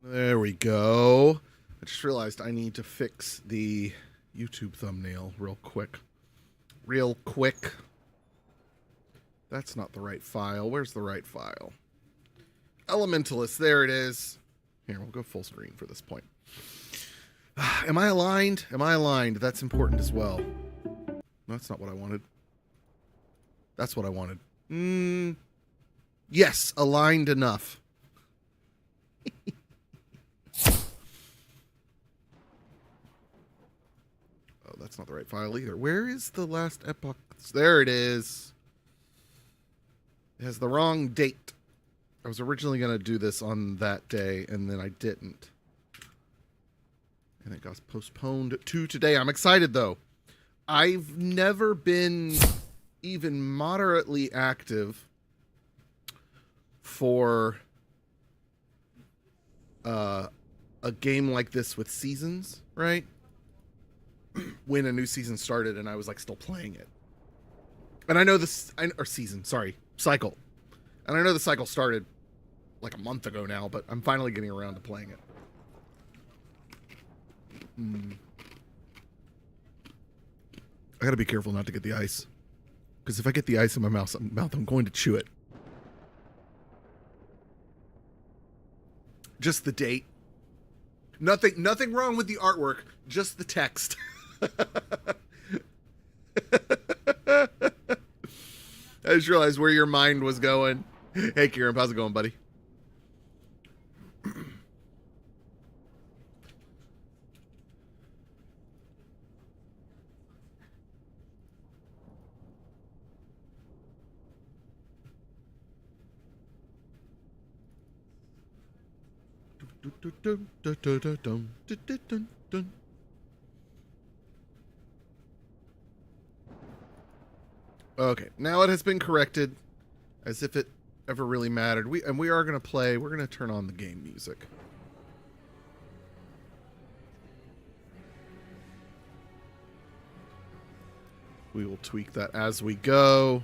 There we go. I just realized I need to fix the YouTube thumbnail real quick. Real quick. That's not the right file. Where's the right file? Elementalist. There it is. Here, we'll go full screen for this point. Am I aligned? Am I aligned? That's important as well. No, that's not what I wanted. That's what I wanted. Yes, aligned enough. Oh, that's not the right file either. Where is the last Epoch? There it is. It has the wrong date. I was originally going to do this on that day, and then I didn't. And it got postponed to today. I'm excited, though. I've never been even moderately active for a game like this with seasons, right? When a new season started and I was like still playing it. And I know this, or season, sorry, cycle. And I know the cycle started like a month ago now, but I'm finally getting around to playing it. I gotta be careful not to get the ice. Because if I get the ice in my mouth, I'm going to chew it. Just the date. Nothing wrong with the artwork, just the text. I just realized where your mind was going. Hey, Kieran, how's it going, buddy? Okay, now it has been corrected, as if it ever really mattered. We are going to play. We're going to turn on the game music. We will tweak that as we go.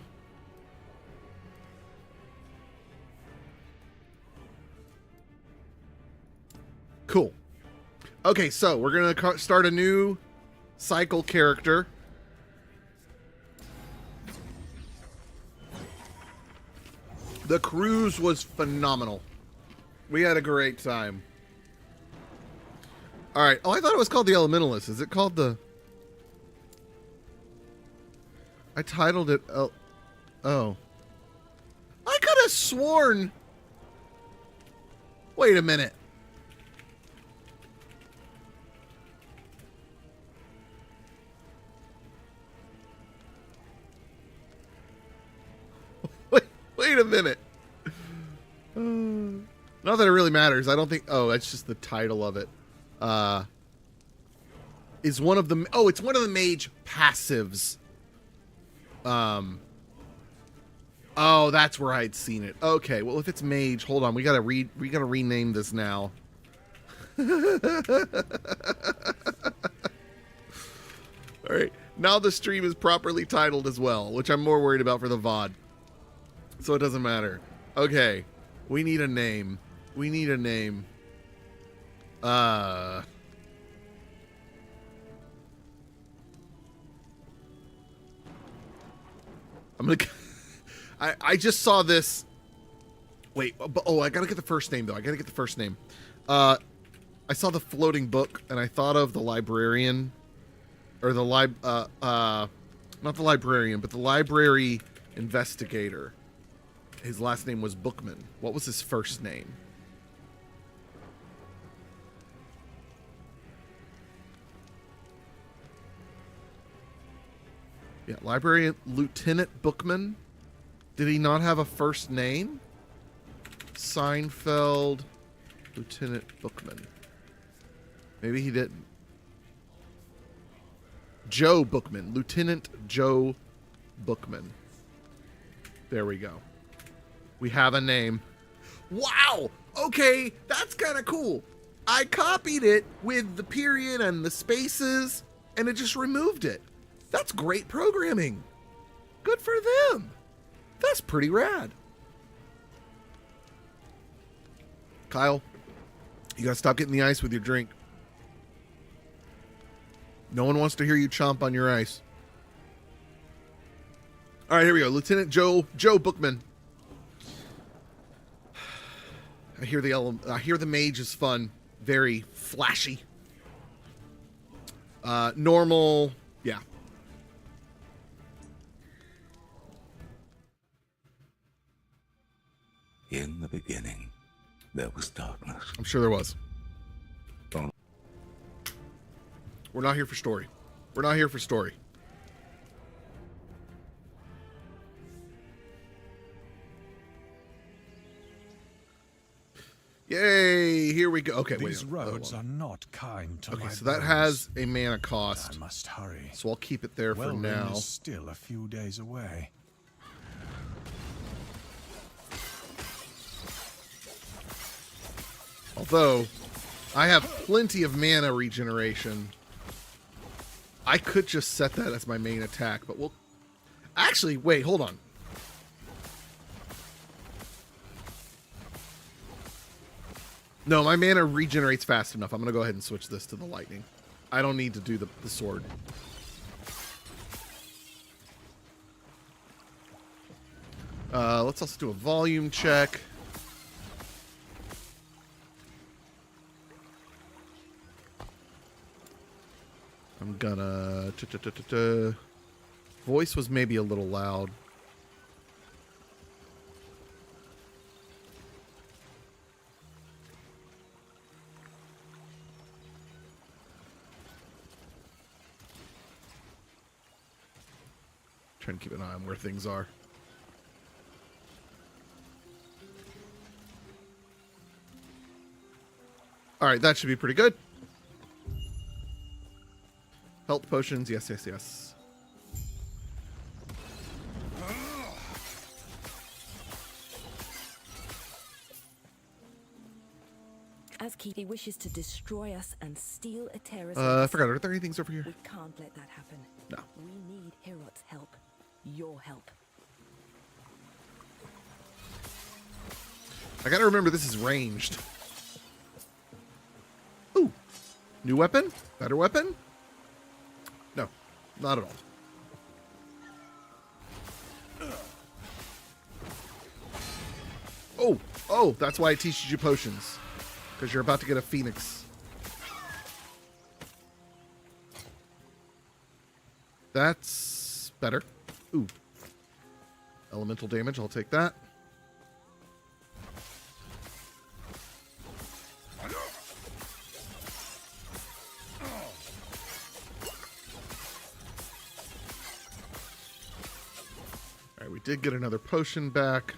Cool. Okay, so we're going to start a new cycle character. The cruise was phenomenal. We had a great time. All right. Oh, I thought it was called the Elementalist. Is it called the... I titled it... Oh. I could have sworn... Wait a minute. Wait a minute. Not that it really matters. I don't think... Oh, that's just the title of it. Is one of the... Oh, it's one of the Mage passives. Oh, that's where I'd seen it. Okay, well, if it's Mage... Hold on, we gotta rename this now. Alright, now the stream is properly titled as well, which I'm more worried about for the VOD. So it doesn't matter. Okay. We need a name. We need a name. I'm gonna... I just saw this... Wait. Oh, I gotta get the first name, though. I gotta get the first name. I saw the floating book, and I thought of the librarian. Or the not the librarian, but the library investigator. His last name was Bookman. What was his first name? Yeah, Librarian Lieutenant Bookman. Did he not have a first name? Seinfeld Lieutenant Bookman. Maybe he didn't. Joe Bookman. Lieutenant Joe Bookman. There we go. We have a name. Wow! Okay, that's kind of cool. I copied it with the period and the spaces, and it just removed it. That's great programming. Good for them. That's pretty rad. Kyle, You gotta stop getting the ice with your drink. No one wants to hear you chomp on your ice. All right, here we go. Lieutenant Joe Bookman. I hear the mage is fun, very flashy. Normal, yeah. In the beginning, there was darkness. I'm sure there was. We're not here for story. We're not here for story. Yay! Here we go. Okay, These roads are not kind to okay, my so that bones. has a mana cost. I must hurry. So I'll keep it there for Wellring now. is still a few days away. Although, I have plenty of mana regeneration. I could just set that as my main attack, but we'll... Actually, wait, hold on. No, my mana regenerates fast enough. I'm going to go ahead and switch this to the lightning. I don't need to do the sword. Let's also do a volume check. I'm gonna... Voice was maybe a little loud. Trying to keep an eye on where things are. Alright, that should be pretty good. Health potions, yes, yes, yes. As Keithy wishes to destroy us and steal Atera's I forgot, are there any things over here? we can't let that happen. No. We need Herot's help. Your help. I gotta remember this is ranged. Ooh. New weapon? Better weapon? No, not at all. Oh, that's why it teaches you potions. Because you're about to get a phoenix. That's better. Ooh. Elemental damage, I'll take that. Alright, we did get another potion back.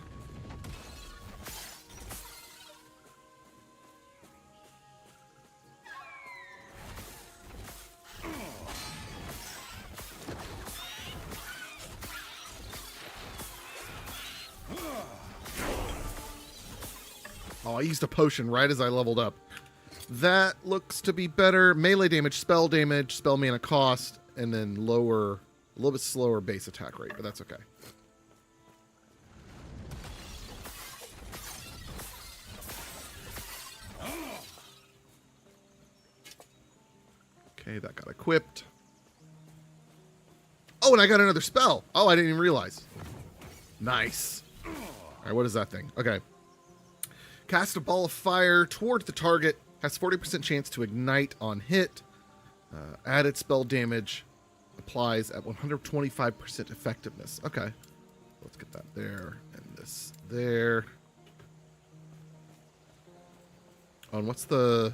Oh, I used a potion right as I leveled up. That looks to be better. Melee damage, spell mana cost, and then lower, a little bit slower base attack rate, but that's okay. Okay, that got equipped. Oh, and I got another spell. Oh, I didn't even realize. Nice. All right, what is that thing? Okay. Cast a ball of fire towards the target. Has 40% chance to ignite on hit. Added spell damage. Applies at 125% effectiveness. Okay. Let's get that there. And this there. Oh, and what's the...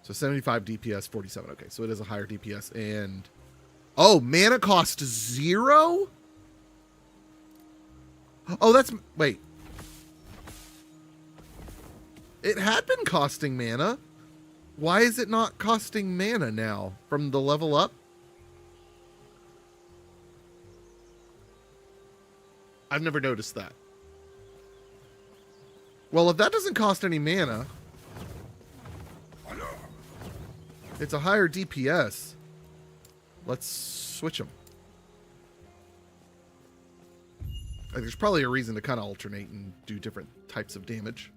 So 75 DPS, 47. Okay, so it is a higher DPS. And... Oh, mana cost 0? Oh, that's... Wait. It had been costing mana. Why is it not costing mana now from the level up? I've never noticed that. Well, if that doesn't cost any mana, it's a higher DPS. Let's switch them. There's probably a reason to kind of alternate and do different types of damage.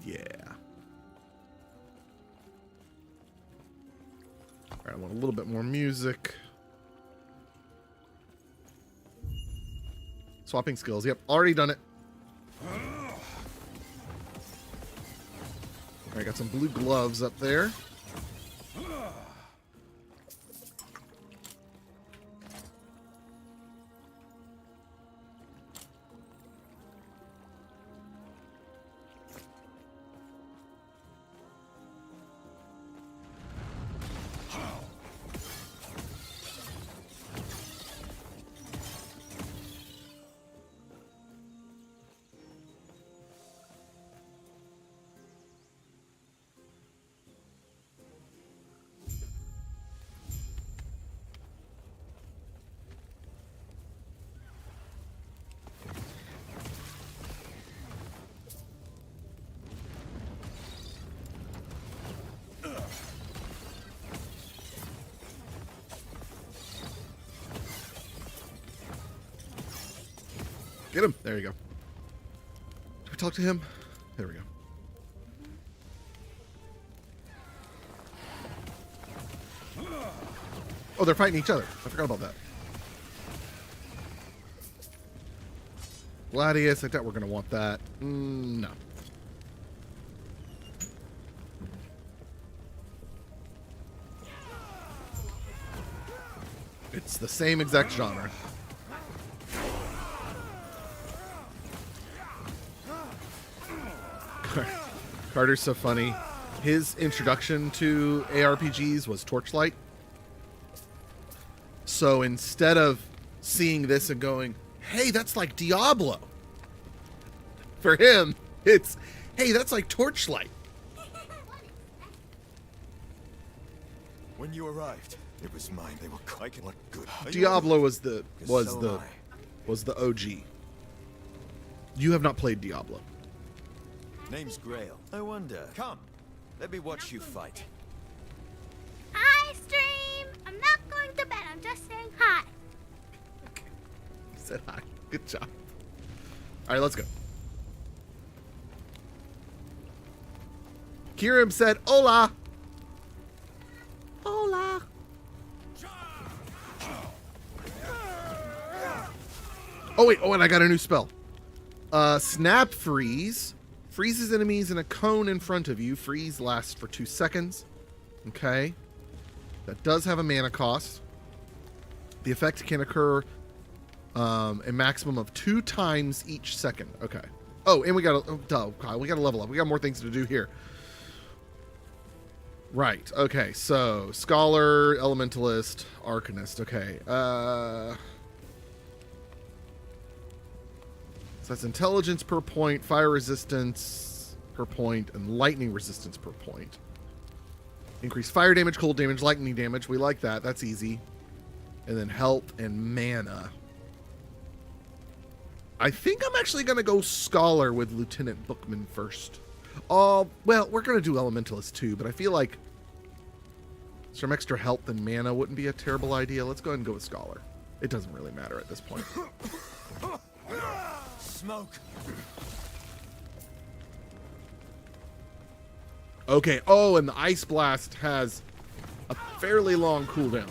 Yeah. All right, I want a little bit more music. Swapping skills. Yep, already done it. All right, got some blue gloves up there. Get him. There you go. Did we talk to him? There we go. Oh, they're fighting each other. I forgot about that. Gladius, I doubt we're going to want that. No. It's the same exact genre. Carter's so funny. His introduction to ARPGs was Torchlight. So instead of seeing this and going, hey, that's like Diablo, for him, it's, hey, that's like Torchlight. When you arrived, it was mine. They were quite what good. Diablo was the So am I. OG. You have not played Diablo. Name's Grail. I wonder. Come, let me watch you fight. Hi, stream! I'm not going to bed, I'm just saying hi. He said hi. Good job. All right, let's go. Kirim said, hola. Hola. Oh, wait. Oh, and I got a new spell. Snap Freeze. Freezes enemies in a cone in front of you. Freeze lasts for 2 seconds. Okay. That does have a mana cost. The effect can occur a maximum of 2 times each second. Okay. Oh, and we got we got to level up. We got more things to do here. Right. Okay. So, Scholar, Elementalist, Arcanist. Okay. So that's intelligence per point, fire resistance per point, and lightning resistance per point. Increase fire damage, cold damage, lightning damage. We like that. That's easy. And then health and mana. I think I'm actually going to go Scholar with Lieutenant Bookman first. Well, we're going to do Elementalist too, but I feel like some extra health and mana wouldn't be a terrible idea. Let's go ahead and go with Scholar. It doesn't really matter at this point. Smoke. Okay. Oh, and the Ice Blast has a fairly long cooldown.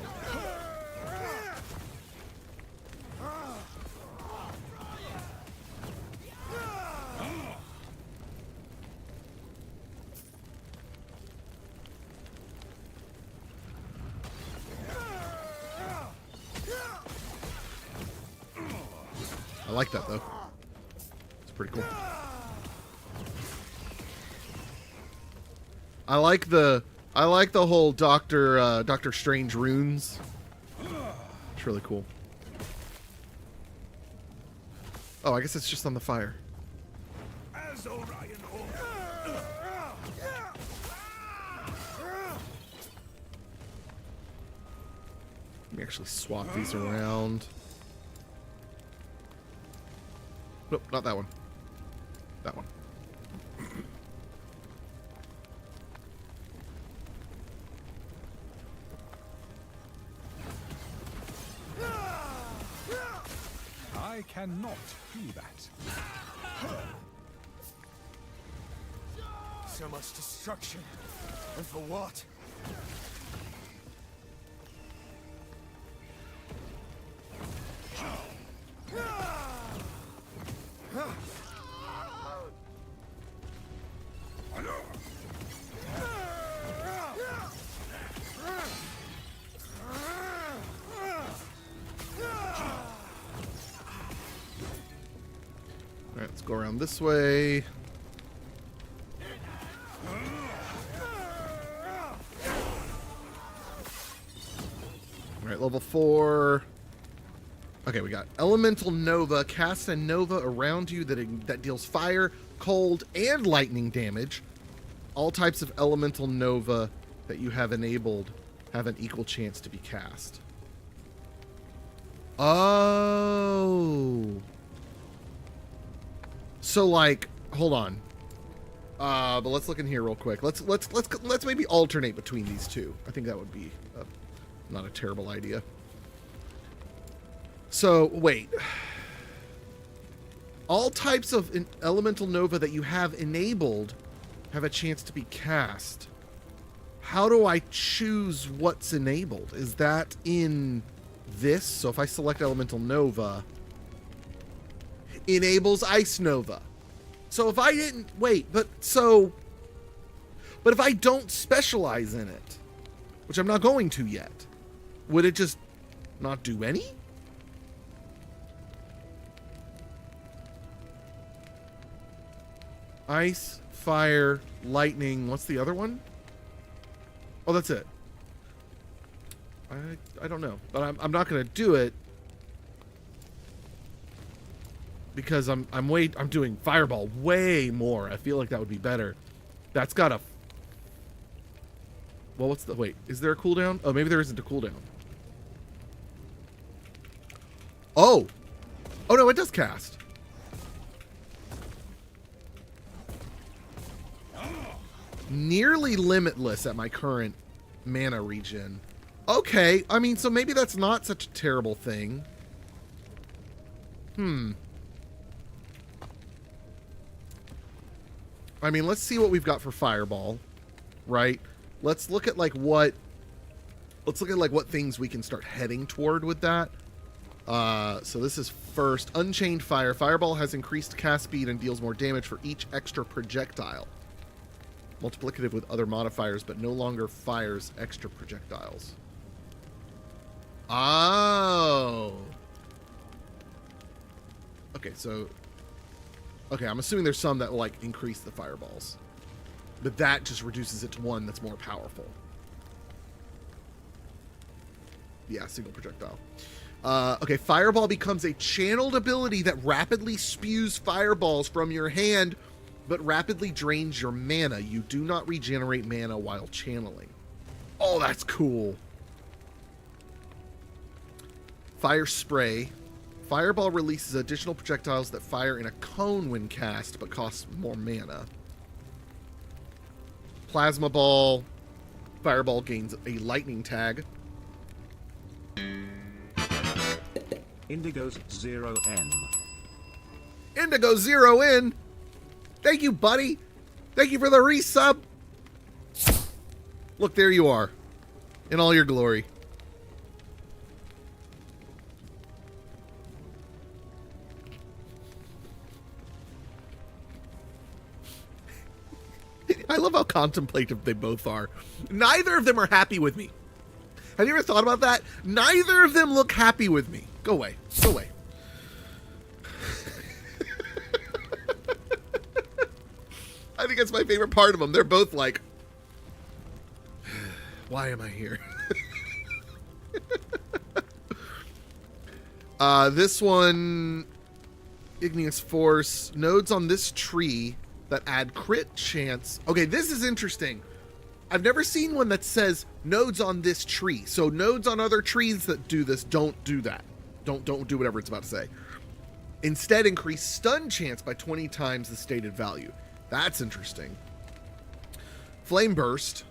I like that though. It's pretty cool. I like the whole Doctor Strange runes. It's really cool. Oh, I guess it's just on the fire. As Orion Let me actually swap these around. Nope, not that one. That one. I cannot do that. So much destruction. And for what? Alright, let's go around this way. Alright, level 4. Okay, we got Elemental Nova. Cast a Nova around you that deals fire, cold, and lightning damage. All types of Elemental Nova that you have enabled have an equal chance to be cast. Oh. So like, hold on. But let's look in here real quick. Let's maybe alternate between these two. I think that would be not a terrible idea. So wait. All types of elemental nova that you have enabled have a chance to be cast. How do I choose what's enabled? Is that in this? So if I select elemental nova, enables ice nova. So if I didn't but if I don't specialize in it, which I'm not going to yet, would it just not do any? Ice, fire, lightning. What's the other one? Oh, that's it. I don't know, but I'm not going to do it because I'm doing fireball way more. I feel like that would be better. That's got a. Well, wait? Is there a cooldown? Oh, maybe there isn't a cooldown. Oh no, it does cast. Nearly limitless at my current mana regen. Okay, I mean, so maybe that's not such a terrible thing. I mean, let's see what we've got for fireball, right? Let's look at what things we can start heading toward with that. So this is first Unchained Fire. Fireball has increased cast speed and deals more damage for each extra projectile. Multiplicative with other modifiers, but no longer fires extra projectiles. Oh. Okay, so. Okay, I'm assuming there's some that will, like, increase the fireballs. But that just reduces it to one that's more powerful. Yeah, single projectile. Okay, Fireball becomes a channeled ability that rapidly spews fireballs from your hand, but rapidly drains your mana. You do not regenerate mana while channeling. Oh, that's cool. Fire Spray. Fireball releases additional projectiles that fire in a cone when cast, but costs more mana. Plasma Ball. Fireball gains a lightning tag. Indigo's 0N. Indigo 0N. Thank you, buddy. Thank you for the resub. Look, there you are. In all your glory. I love how contemplative they both are. Neither of them are happy with me. Have you ever thought about that? Neither of them look happy with me. Go away. Go away. I think that's my favorite part of them. They're both like, why am I here? This one, Igneous Force. Nodes on this tree that add crit chance. Okay, this is interesting. I've never seen one that says nodes on this tree. So nodes on other trees that do this don't do that. Don't do whatever it's about to say. Instead, increase stun chance by 20 times the stated value. That's interesting. Flame Burst.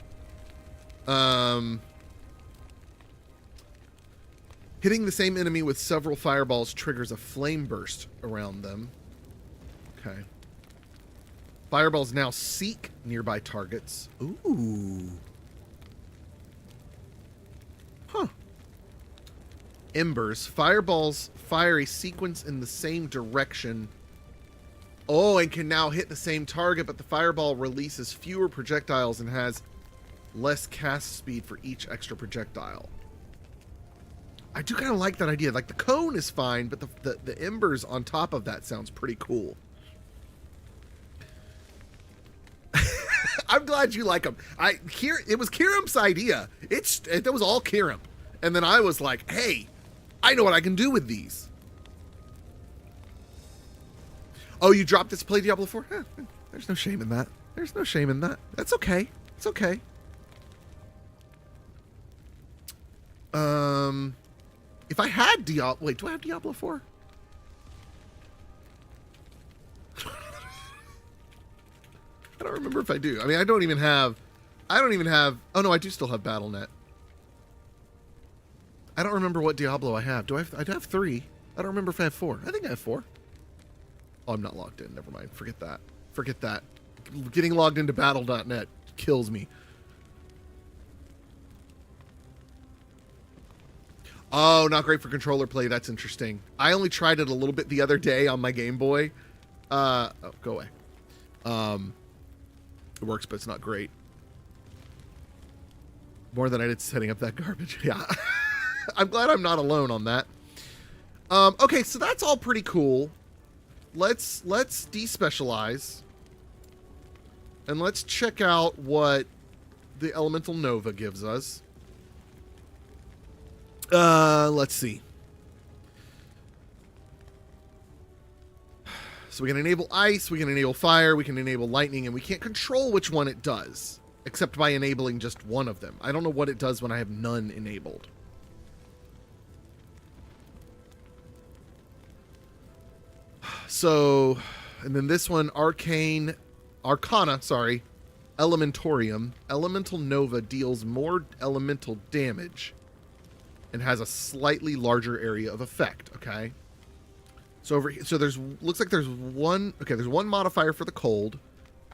Hitting the same enemy with several fireballs triggers a flame burst around them. Okay. Fireballs now seek nearby targets. Ooh. Huh. Embers. Fireballs fire a sequence in the same direction. Oh, and can now hit the same target, but the fireball releases fewer projectiles and has less cast speed for each extra projectile. I do kind of like that idea. Like, the cone is fine, but the embers on top of that sounds pretty cool. I'm glad you like them. It was Kiram's idea. It was all Kiram. And then I was like, hey, I know what I can do with these. Oh, you dropped this to play Diablo 4? There's no shame in that. There's no shame in that. That's okay. It's okay. If I had Diablo... Wait, do I have Diablo 4? I don't remember if I do. I mean, I don't even have... Oh, no, I do still have Battle.net. I don't remember what Diablo I have. I have 3. I don't remember if I have 4. I think I have 4. Oh, I'm not logged in. Never mind. Forget that. Forget that. Getting logged into Battle.net kills me. Oh, not great for controller play. That's interesting. I only tried it a little bit the other day on my Game Boy. Oh, go away. It works, but it's not great. More than I did setting up that garbage. Yeah. I'm glad I'm not alone on that. Okay, so that's all pretty cool. Let's despecialize. And let's check out what the Elemental Nova gives us. Let's see. So we can enable ice, we can enable fire, we can enable lightning, and we can't control which one it does, except by enabling just one of them. I don't know what it does when I have none enabled. So, and then this one, Arcana, Elementorium. Elemental Nova deals more elemental damage and has a slightly larger area of effect, okay? So looks like there's one modifier for the cold.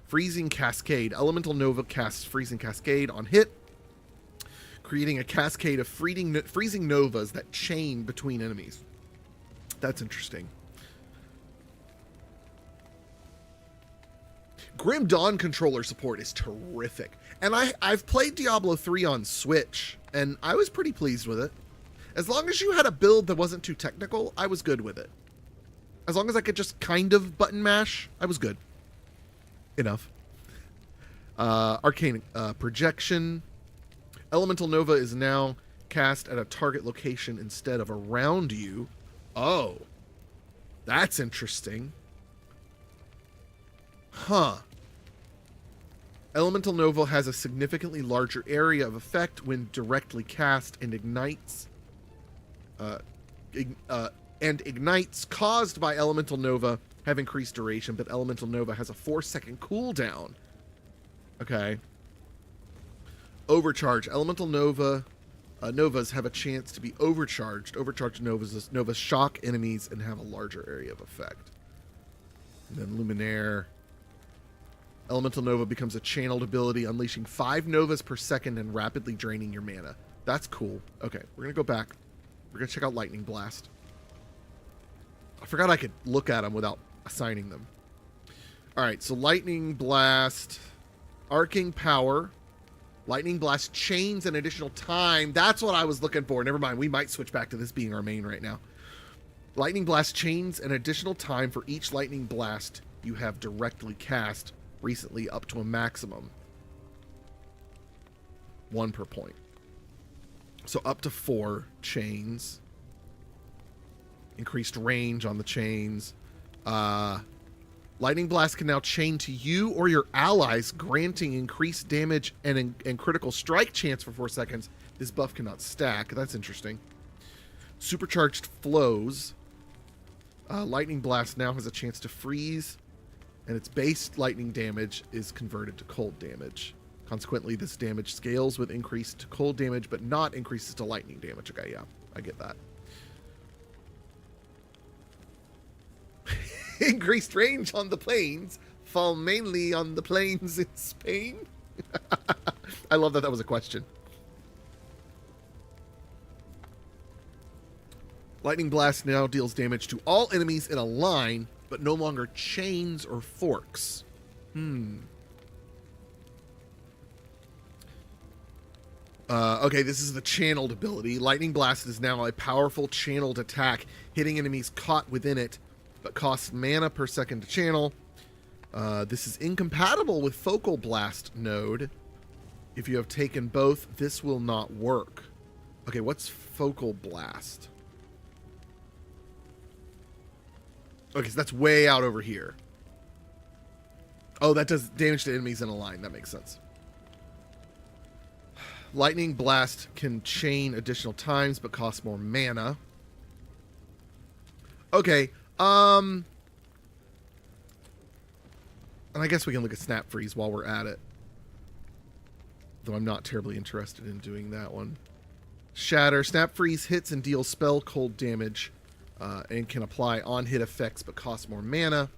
Freezing Cascade. Elemental Nova casts Freezing Cascade on hit, creating a cascade of freezing novas that chain between enemies. That's interesting. Grim Dawn controller support is terrific. And I've played Diablo 3 on Switch, and I was pretty pleased with it. As long as you had a build that wasn't too technical, I was good with it. As long as I could just kind of button mash, I was good. Enough. Arcane Projection. Elemental Nova is now cast at a target location instead of around you. Oh. That's interesting. Huh. Elemental Nova has a significantly larger area of effect when directly cast and ignites. Ignites caused by Elemental Nova have increased duration, but Elemental Nova has a 4-second cooldown. Okay. Overcharge. Elemental Novas have a chance to be overcharged. Overcharged Novas shock enemies and have a larger area of effect. And then Luminaire. Elemental Nova becomes a channeled ability, unleashing 5 Novas per second and rapidly draining your mana. That's cool. Okay, we're going to go back. We're going to check out Lightning Blast. I forgot I could look at them without assigning them. Alright, so Lightning Blast, Arcing Power, Lightning Blast chains an additional time. That's what I was looking for. Never mind, we might switch back to this being our main right now. Lightning Blast chains an additional time for each Lightning Blast you have directly cast recently up to a maximum. 1 per point. So up to 4 chains. Increased range on the chains. Lightning Blast can now chain to you or your allies, granting increased damage and critical strike chance for 4 seconds. This buff cannot stack. That's interesting. Supercharged Flows. Lightning Blast now has a chance to freeze, and its base lightning damage is converted to cold damage. Consequently, this damage scales with increased cold damage, but not increases to lightning damage. Okay, yeah, I get that. Increased range on the planes, fall mainly on the plains in Spain? I love that that was a question. Lightning Blast now deals damage to all enemies in a line, but no longer chains or forks. Okay, this is the channeled ability. Lightning Blast is now a powerful channeled attack, hitting enemies caught within it, but costs mana per second to channel. This is incompatible with Focal Blast node. If you have taken both, this will not work. Okay, what's Focal Blast? Okay, so that's way out over here. Oh, that does damage to enemies in a line. That makes sense. Lightning Blast can chain additional times, but costs more mana. Okay, and I guess we can look at Snap Freeze while we're at it. Though I'm not terribly interested in doing that one. Shatter. Snap Freeze hits and deals spell cold damage. And can apply on-hit effects, but costs more mana.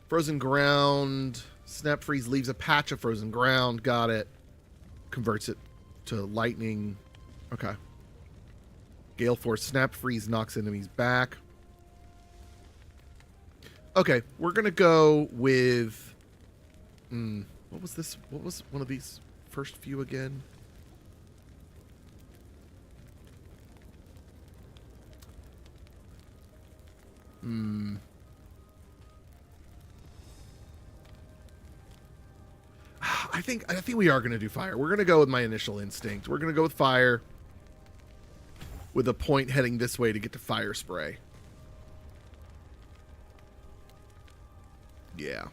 Frozen Ground. Snap Freeze leaves a patch of frozen ground. Got it. Converts it to lightning. Okay. Gale Force. Snap Freeze knocks enemies back. Okay, we're going to go with... what was this? What was one of these first few again? I think we are going to do fire. We're going to go with my initial instinct. We're going to go with fire with a point heading this way to get to fire spray. Yeah.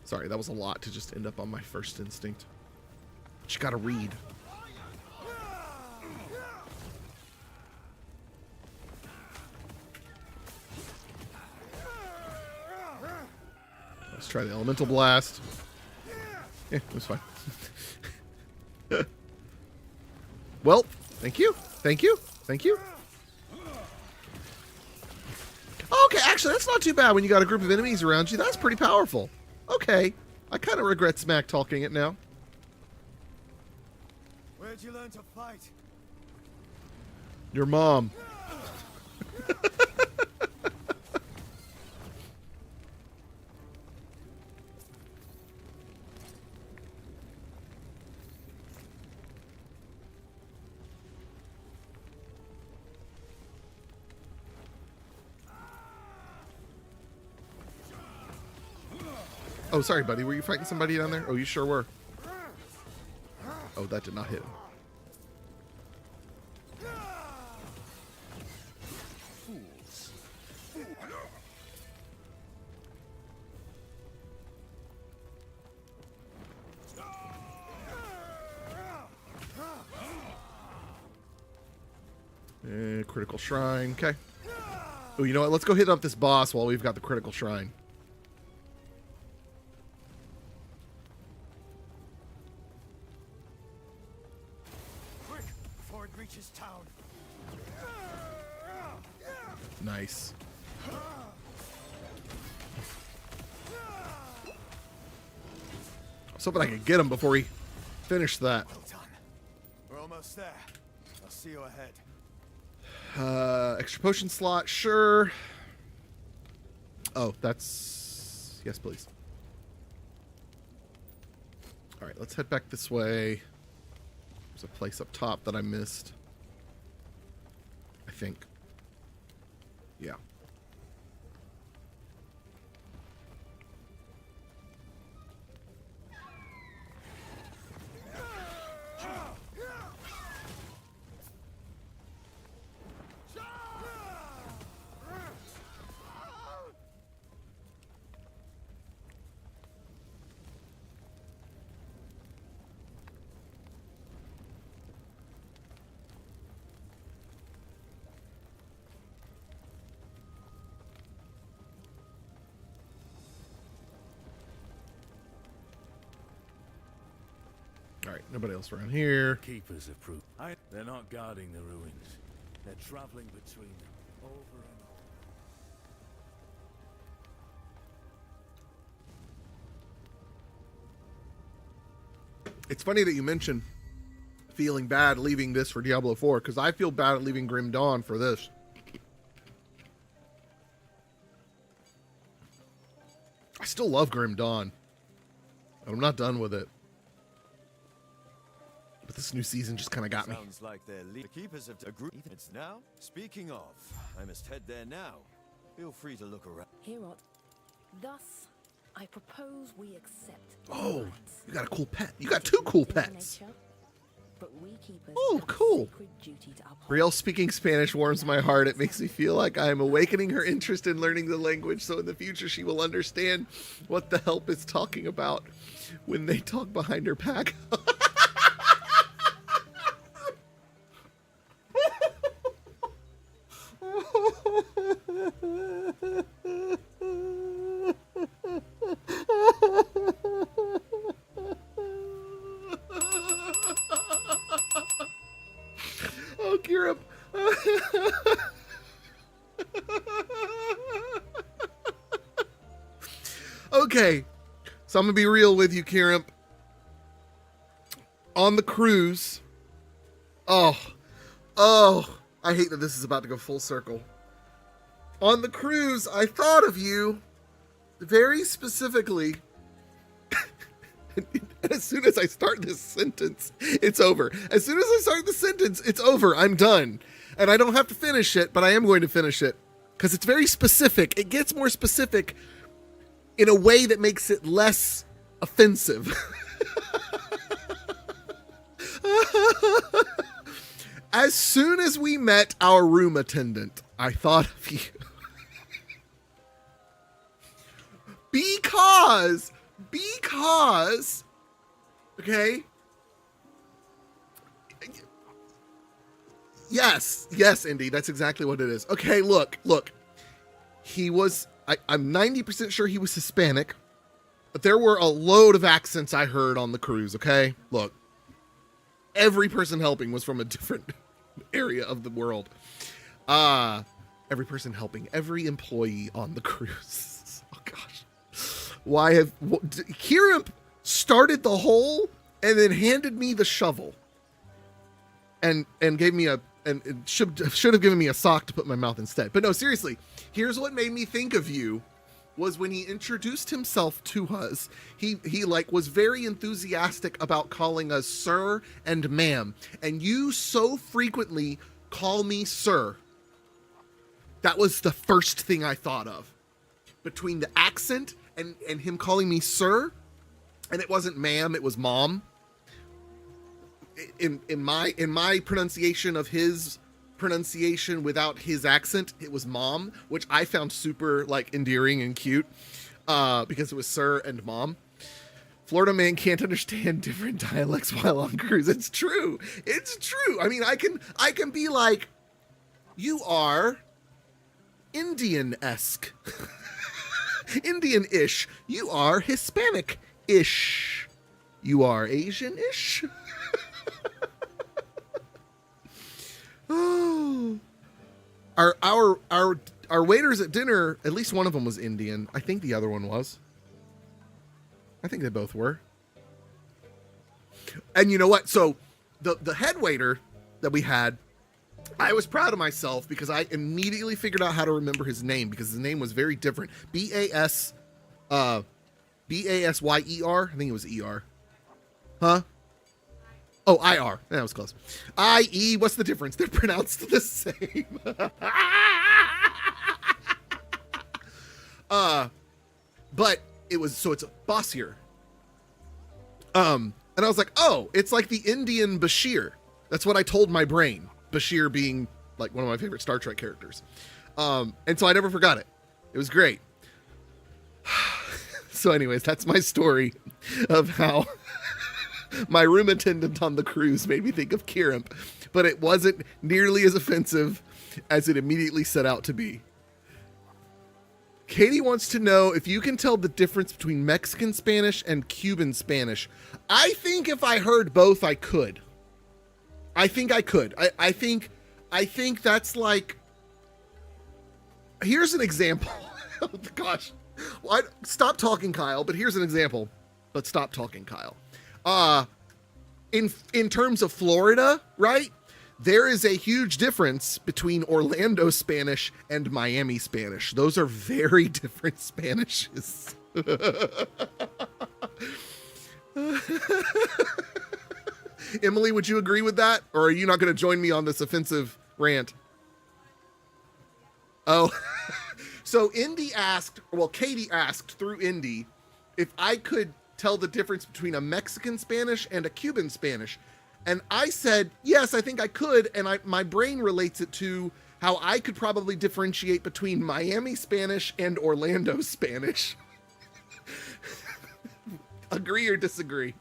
Sorry, that was a lot to just end up on my first instinct. But you got to read. Let's try the Elemental Blast. Yeah, it was fine. Well, thank you. Thank you. Thank you. Okay, actually, that's not too bad when you got a group of enemies around you. That's pretty powerful. Okay. I kind of regret smack talking it now. Where'd you learn to fight? Your mom. Oh, sorry, buddy. Were you fighting somebody down there? Oh, you sure were. Oh, that did not hit him. Critical Shrine. Okay. Oh, you know what? Let's go hit up this boss while we've got the Critical Shrine. Quick, before it reaches town. Nice. I was hoping I could get him before he finished that. Well done. We're almost there. I'll see you ahead. Extra potion slot, sure. Oh, that's... Yes, please. Alright, let's head back this way. There's a place up top that I missed. I think. Yeah. Alright, nobody else around here. Keepers of proof. They're not guarding the ruins. They're traveling between them over and It's funny that you mention feeling bad leaving this for Diablo 4, because I feel bad at leaving Grim Dawn for this. I still love Grim Dawn. I'm not done with it. But this new season just kind of got me. Sounds like the keepers have agreed. It's now. Speaking of, I must head there now. Feel free to look around. Herod, thus I propose we accept. Oh, you got a cool pet. You got 2 cool pets. Oh, cool. Brielle speaking Spanish warms my heart. It makes me feel like I am awakening her interest in learning the language, so in the future she will understand what the help is talking about when they talk behind her back. Oh, Kira. Okay, so I'm gonna be real with you, Kirimp. On the cruise, I hate that this is about to go full circle. On the cruise, I thought of you very specifically. And as soon as I start this sentence, it's over. As soon as I start the sentence, it's over. I'm done. And I don't have to finish it, but I am going to finish it because it's very specific. It gets more specific in a way that makes it less offensive. As soon as we met our room attendant, I thought of you. Because, okay? Yes, Indy, that's exactly what it is. Okay, look. He was, I'm 90% sure he was Hispanic, but there were a load of accents I heard on the cruise, okay? Look, every person helping was from a different area of the world. Every person helping, every employee on the cruise. Oh, gosh. Kirimp started the hole and then handed me the shovel and gave me and should have given me a sock to put in my mouth instead. But no, seriously, here's what made me think of you was when he introduced himself to us, he like was very enthusiastic about calling us sir and ma'am. And you so frequently call me sir. That was the first thing I thought of. Between the accent and him calling me sir, and it wasn't ma'am, it was mom. In my pronunciation of his pronunciation without his accent, it was mom, which I found super like endearing and cute, because it was sir and mom. Florida man can't understand different dialects while on cruise. It's true. I mean, I can be like, you are Indian-esque. Indian-ish. You are Hispanic-ish. You are Asian-ish. Oh. Our waiters at dinner, at least one of them was Indian. I think the other one was. I think they both were. And you know what? So the head waiter that we had, I was proud of myself because I immediately figured out how to remember his name because his name was very different. B-A-S-Y-E-R. I think it was E-R. Huh? Oh, I-R. That was close. I-E, what's the difference? They're pronounced the same. But it was, so it's bossier. And I was like, oh, it's like the Indian Bashir. That's what I told my brain. Bashir being like one of my favorite Star Trek characters. And so I never forgot it. It was great. So anyways, that's my story of how my room attendant on the cruise made me think of Kirimp, but it wasn't nearly as offensive as it immediately set out to be. Katie wants to know if you can tell the difference between Mexican Spanish and Cuban Spanish. I think if I heard both, I could. I think I could. I think that's like, here's an example. Oh gosh. Well, stop talking, Kyle, but here's an example. But stop talking, Kyle. in terms of Florida, right? There is a huge difference between Orlando Spanish and Miami Spanish. Those are very different Spanishes. Emily, would you agree with that? Or are you not going to join me on this offensive rant? Oh, so Katie asked through Indy if I could tell the difference between a Mexican Spanish and a Cuban Spanish. And I said, yes, I think I could. And my brain relates it to how I could probably differentiate between Miami Spanish and Orlando Spanish. Agree or disagree?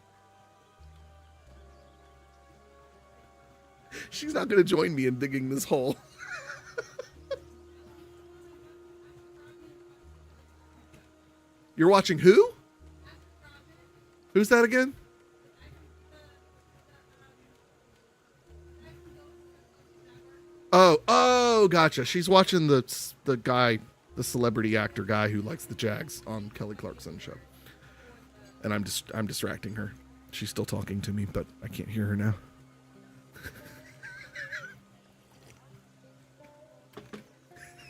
She's not going to join me in digging this hole. You're watching who? Who's that again? Oh, gotcha. She's watching the guy, the celebrity actor guy who likes the Jags on Kelly Clarkson's show. And I'm distracting her. She's still talking to me, but I can't hear her now.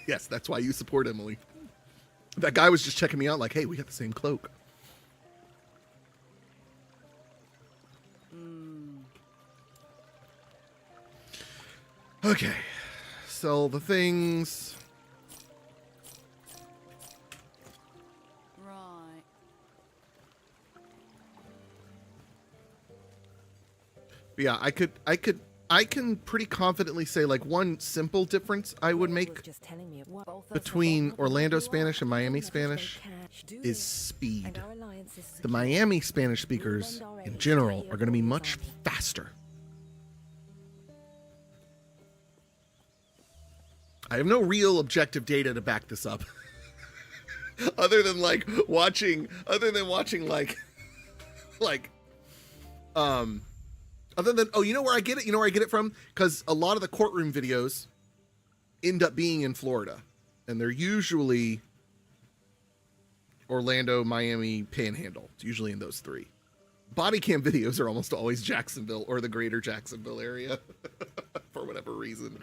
Yes, that's why you support Emily. That guy was just checking me out like, hey, we got the same cloak. Okay. Sell the things. Right. But yeah, I can pretty confidently say like one simple difference I would make between Orlando Spanish and Miami Spanish is speed. The Miami Spanish speakers in general are going to be much faster. I have no real objective data to back this up. other than watching you know where I get it? You know where I get it from? Because a lot of the courtroom videos end up being in Florida. And they're usually Orlando, Miami, Panhandle. It's usually in those three. Body cam videos are almost always Jacksonville or the greater Jacksonville area. For whatever reason.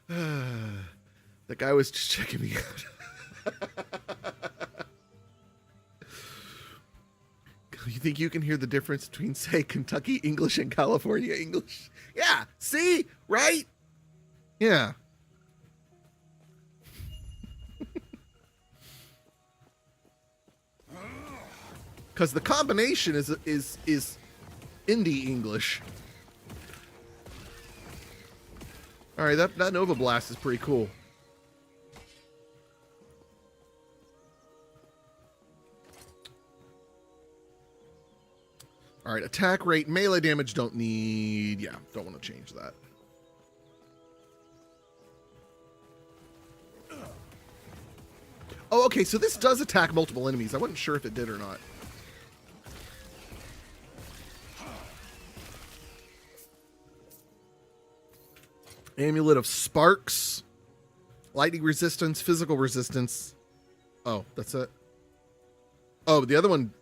That guy was just checking me out. You think you can hear the difference between, say, Kentucky English and California English? Yeah, see? Right? Yeah. Because the combination is indie English. All right, that Nova Blast is pretty cool. All right, attack rate, melee damage don't need... Yeah, don't want to change that. Oh, okay, so this does attack multiple enemies. I wasn't sure if it did or not. Amulet of Sparks. Lightning resistance, physical resistance. Oh, that's it. Oh, the other one...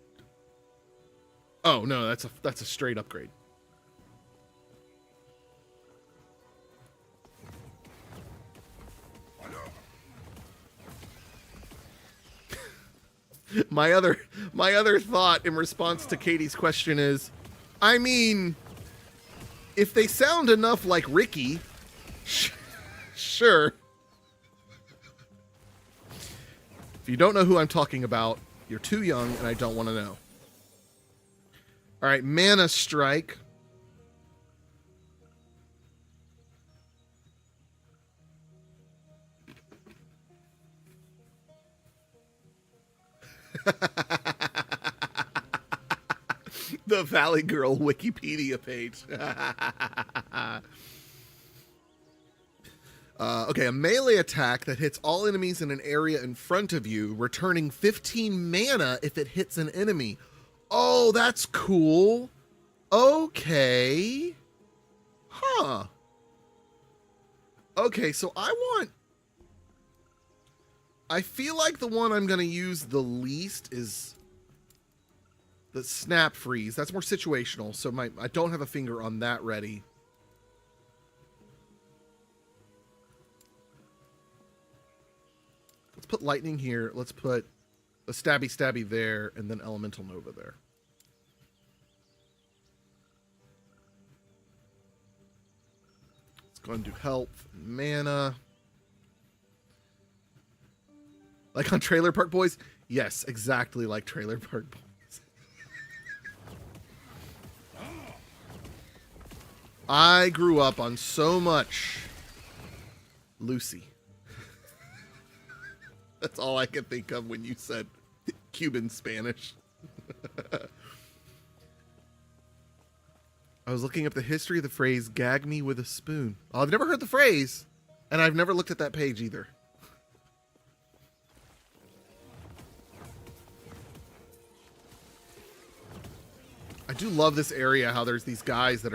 Oh, no, that's a straight upgrade. My other thought in response to Katie's question is, I mean, if they sound enough like Ricky, sure. If you don't know who I'm talking about, you're too young and I don't want to know. All right, Mana Strike. The Valley Girl Wikipedia page. Okay, a melee attack that hits all enemies in an area in front of you, returning 15 mana if it hits an enemy. Oh, that's cool. Okay. Huh. Okay, so I feel like the one I'm going to use the least is the snap freeze. That's more situational, so I don't have a finger on that ready. Let's put lightning here. Let's put a stabby there, and then elemental nova there. Let's go and do health, mana. Like on Trailer Park Boys? Yes, exactly like Trailer Park Boys. I grew up on so much Lucy. That's all I could think of when you said Cuban Spanish. I was looking up the history of the phrase, gag me with a spoon. Oh, I've never heard the phrase, and I've never looked at that page either. I do love this area, how there's these guys that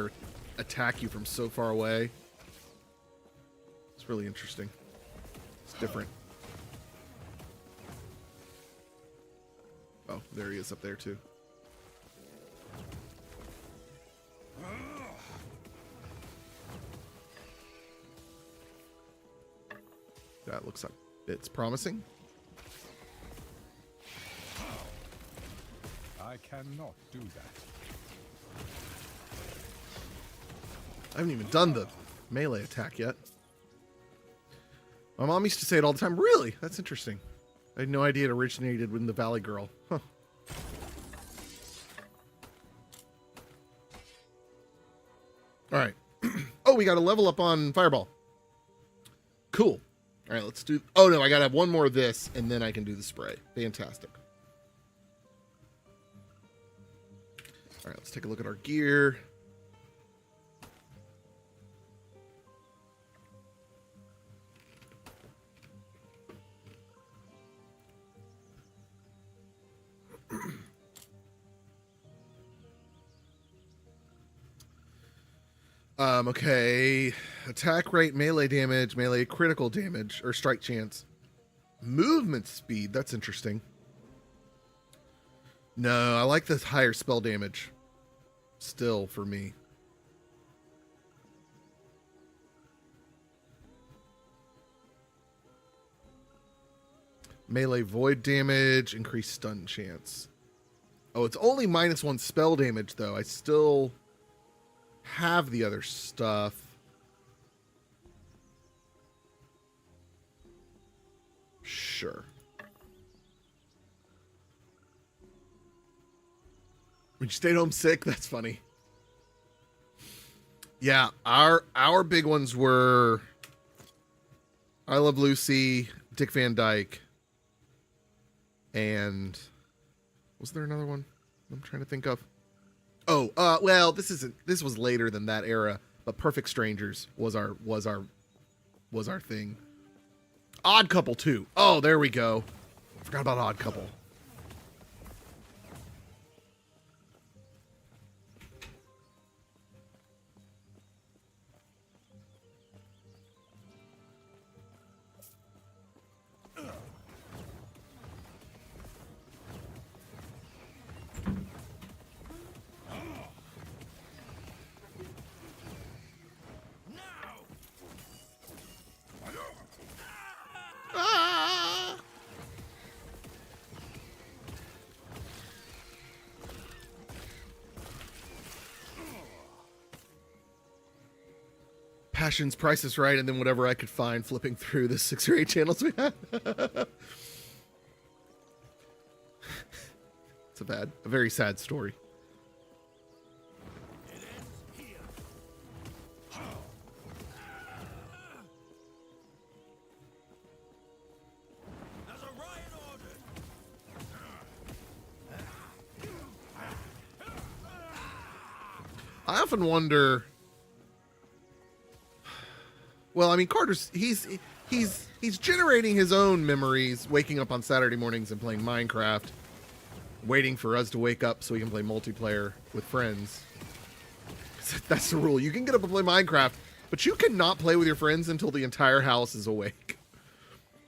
attack you from so far away. It's really interesting. It's different. Oh, there he is up there too. That looks like it's promising. I cannot do that. I haven't even done the melee attack yet. My mom used to say it all the time. Really? That's interesting. I had no idea it originated in the Valley Girl. Huh. All right. Oh, we got a level up on Fireball. Cool. All right, let's do... Oh, no, I got to have one more of this, and then I can do the spray. Fantastic. All right, let's take a look at our gear. Okay. Attack rate, melee damage, melee critical damage, or strike chance. Movement speed, that's interesting. No, I like the higher spell damage. Still, for me. Melee void damage, increased stun chance. Oh, it's only -1 spell damage, though. I still have the other stuff. Sure. When you stayed home sick, that's funny. Yeah, our big ones were I Love Lucy, Dick Van Dyke, and was there another one I'm trying to think of? Oh, well, this was later than that era, but Perfect Strangers was our thing. Odd Couple too. Oh, there we go. Forgot about Odd Couple. Passion's Price is Right, and then whatever I could find flipping through the 6 or 8 channels we had. It's a very sad story. There's a riot order. I often wonder. Well, I mean, Carter's he's generating his own memories, waking up on Saturday mornings and playing Minecraft, waiting for us to wake up so he can play multiplayer with friends. That's the rule. You can get up and play Minecraft, but you cannot play with your friends until the entire house is awake.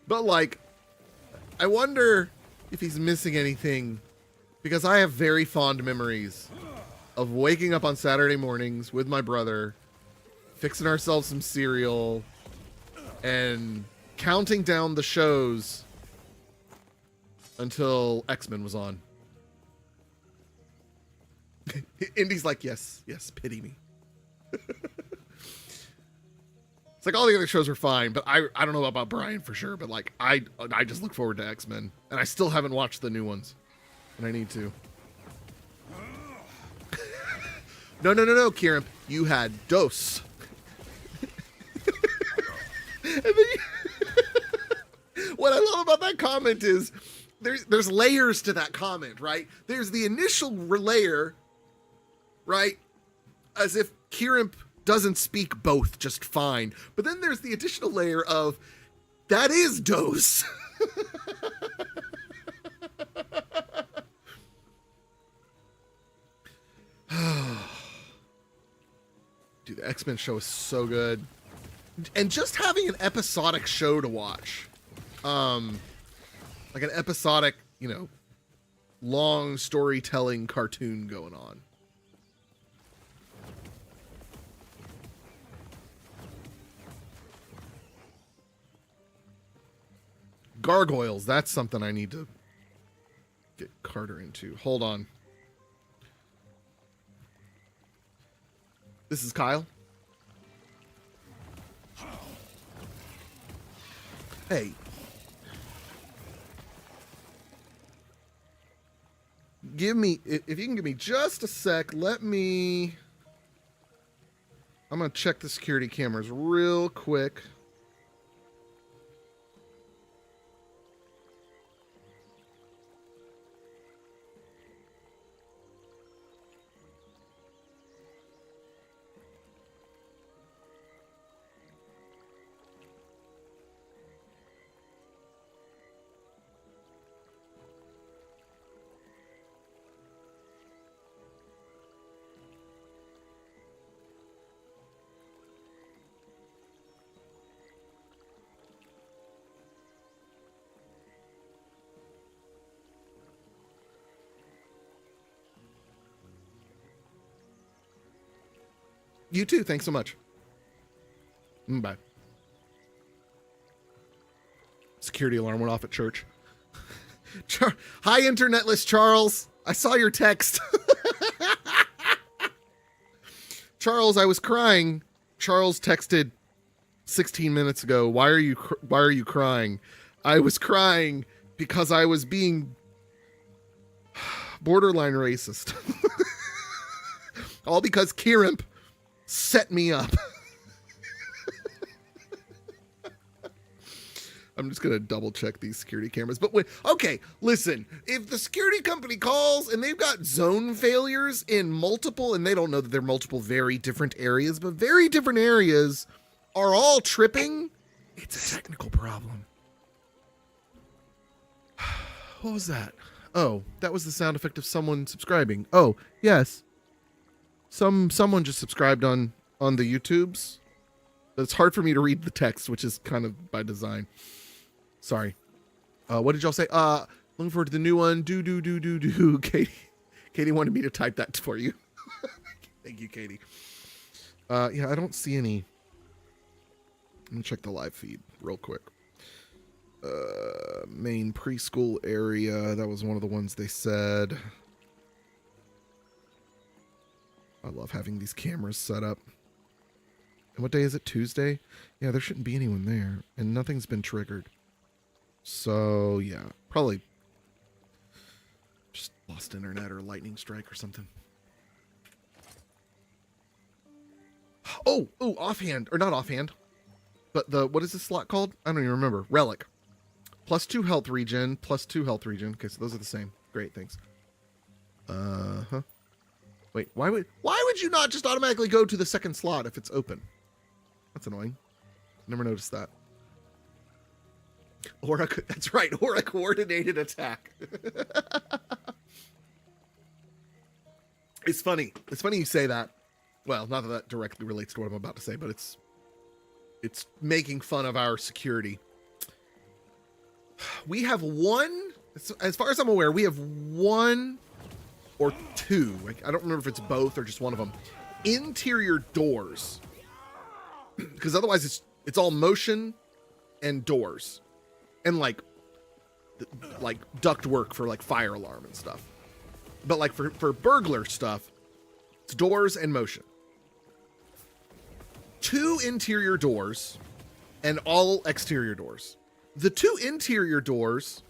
But like, I wonder if he's missing anything Because I have very fond memories of waking up on Saturday mornings with my brother, fixing ourselves some cereal, and counting down the shows until X-Men was on. Indy's like, yes, pity me. It's like all the other shows are fine, but I don't know about Brian for sure, but like I just look forward to X-Men, and I still haven't watched the new ones, and I need to. No, Kieran, you had Dose. And then what I love about that comment is there's layers to that comment, right? There's the initial layer, right? As if Kieran doesn't speak both just fine. But then there's the additional layer of that is Dose. Dude, the X-Men show is so good. And just having an episodic show to watch. Like an episodic, long storytelling cartoon going on. Gargoyles, that's something I need to get Carter into. Hold on. This is Kyle. Hey. Give me, if you can give me just a sec, I'm going to check the security cameras real quick. You too. Thanks so much. Bye. Security alarm went off at church. Hi, internetless Charles. I saw your text. Charles, I was crying. Charles texted 16 minutes ago. Why are you crying? I was crying because I was being borderline racist. All because Kieran set me up. I'm just going to double check these security cameras. But okay, listen, if the security company calls and they've got zone failures in multiple, and they don't know that they're multiple very different areas, but very different areas are all tripping, it's a technical problem. What was that? Oh, that was the sound effect of someone subscribing. Oh, yes. Someone just subscribed on the YouTubes. But it's hard for me to read the text, which is kind of by design. Sorry. What did y'all say? Looking forward to the new one. Do. Katie wanted me to type that for you. Thank you, Katie. Yeah, I don't see any. Let me check the live feed real quick. Main preschool area. That was one of the ones they said. I love having these cameras set up. And what day is it? Tuesday? Yeah, there shouldn't be anyone there. And nothing's been triggered. So, yeah. Probably just lost internet or lightning strike or something. Oh, offhand. Or not offhand. But what is this slot called? I don't even remember. Relic. +2 health regen. +2 health regen. Okay, so those are the same. Great, thanks. Uh-huh. Wait, why would you not just automatically go to the second slot if it's open? That's annoying. Never noticed that. Aura, that's right, Aura coordinated attack. It's funny. It's funny you say that. Well, not that directly relates to what I'm about to say, but it's making fun of our security. We have one, as far as I'm aware, we have one or two. Like, I don't remember if it's both or just one of them. Interior doors, because otherwise it's all motion and doors, and like duct work for like fire alarm and stuff. But like for burglar stuff, it's doors and motion. 2 interior doors and all exterior doors. The 2 interior doors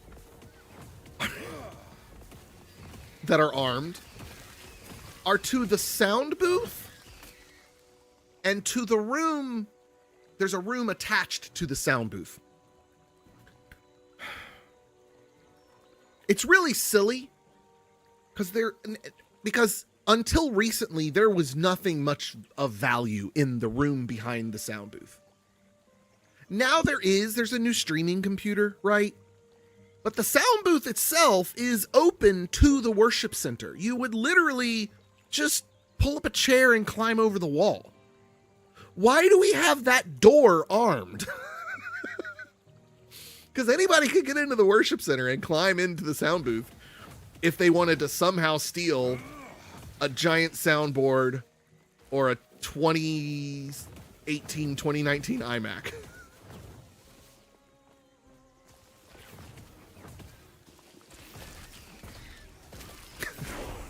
that are armed are to the sound booth and to the room. There's a room attached to the sound booth. It's really silly because until recently there was nothing much of value in the room behind the sound booth. Now there's a new streaming computer, right? But the sound booth itself is open to the worship center. You would literally just pull up a chair and climb over the wall. Why do we have that door armed? Because anybody could get into the worship center and climb into the sound booth if they wanted to somehow steal a giant soundboard or a 2019 iMac.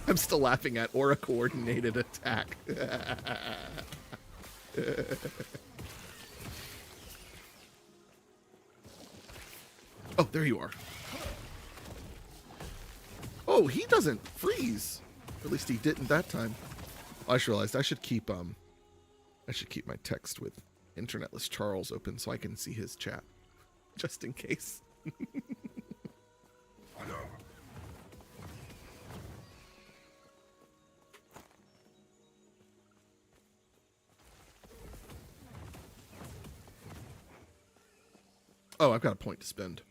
I'm still laughing at or a coordinated attack. Oh, there you are. Oh, he doesn't freeze. At least he didn't that time. I just realized I should keep my text with Internetless Charles open so I can see his chat. Just in case. Oh, I've got a point to spend.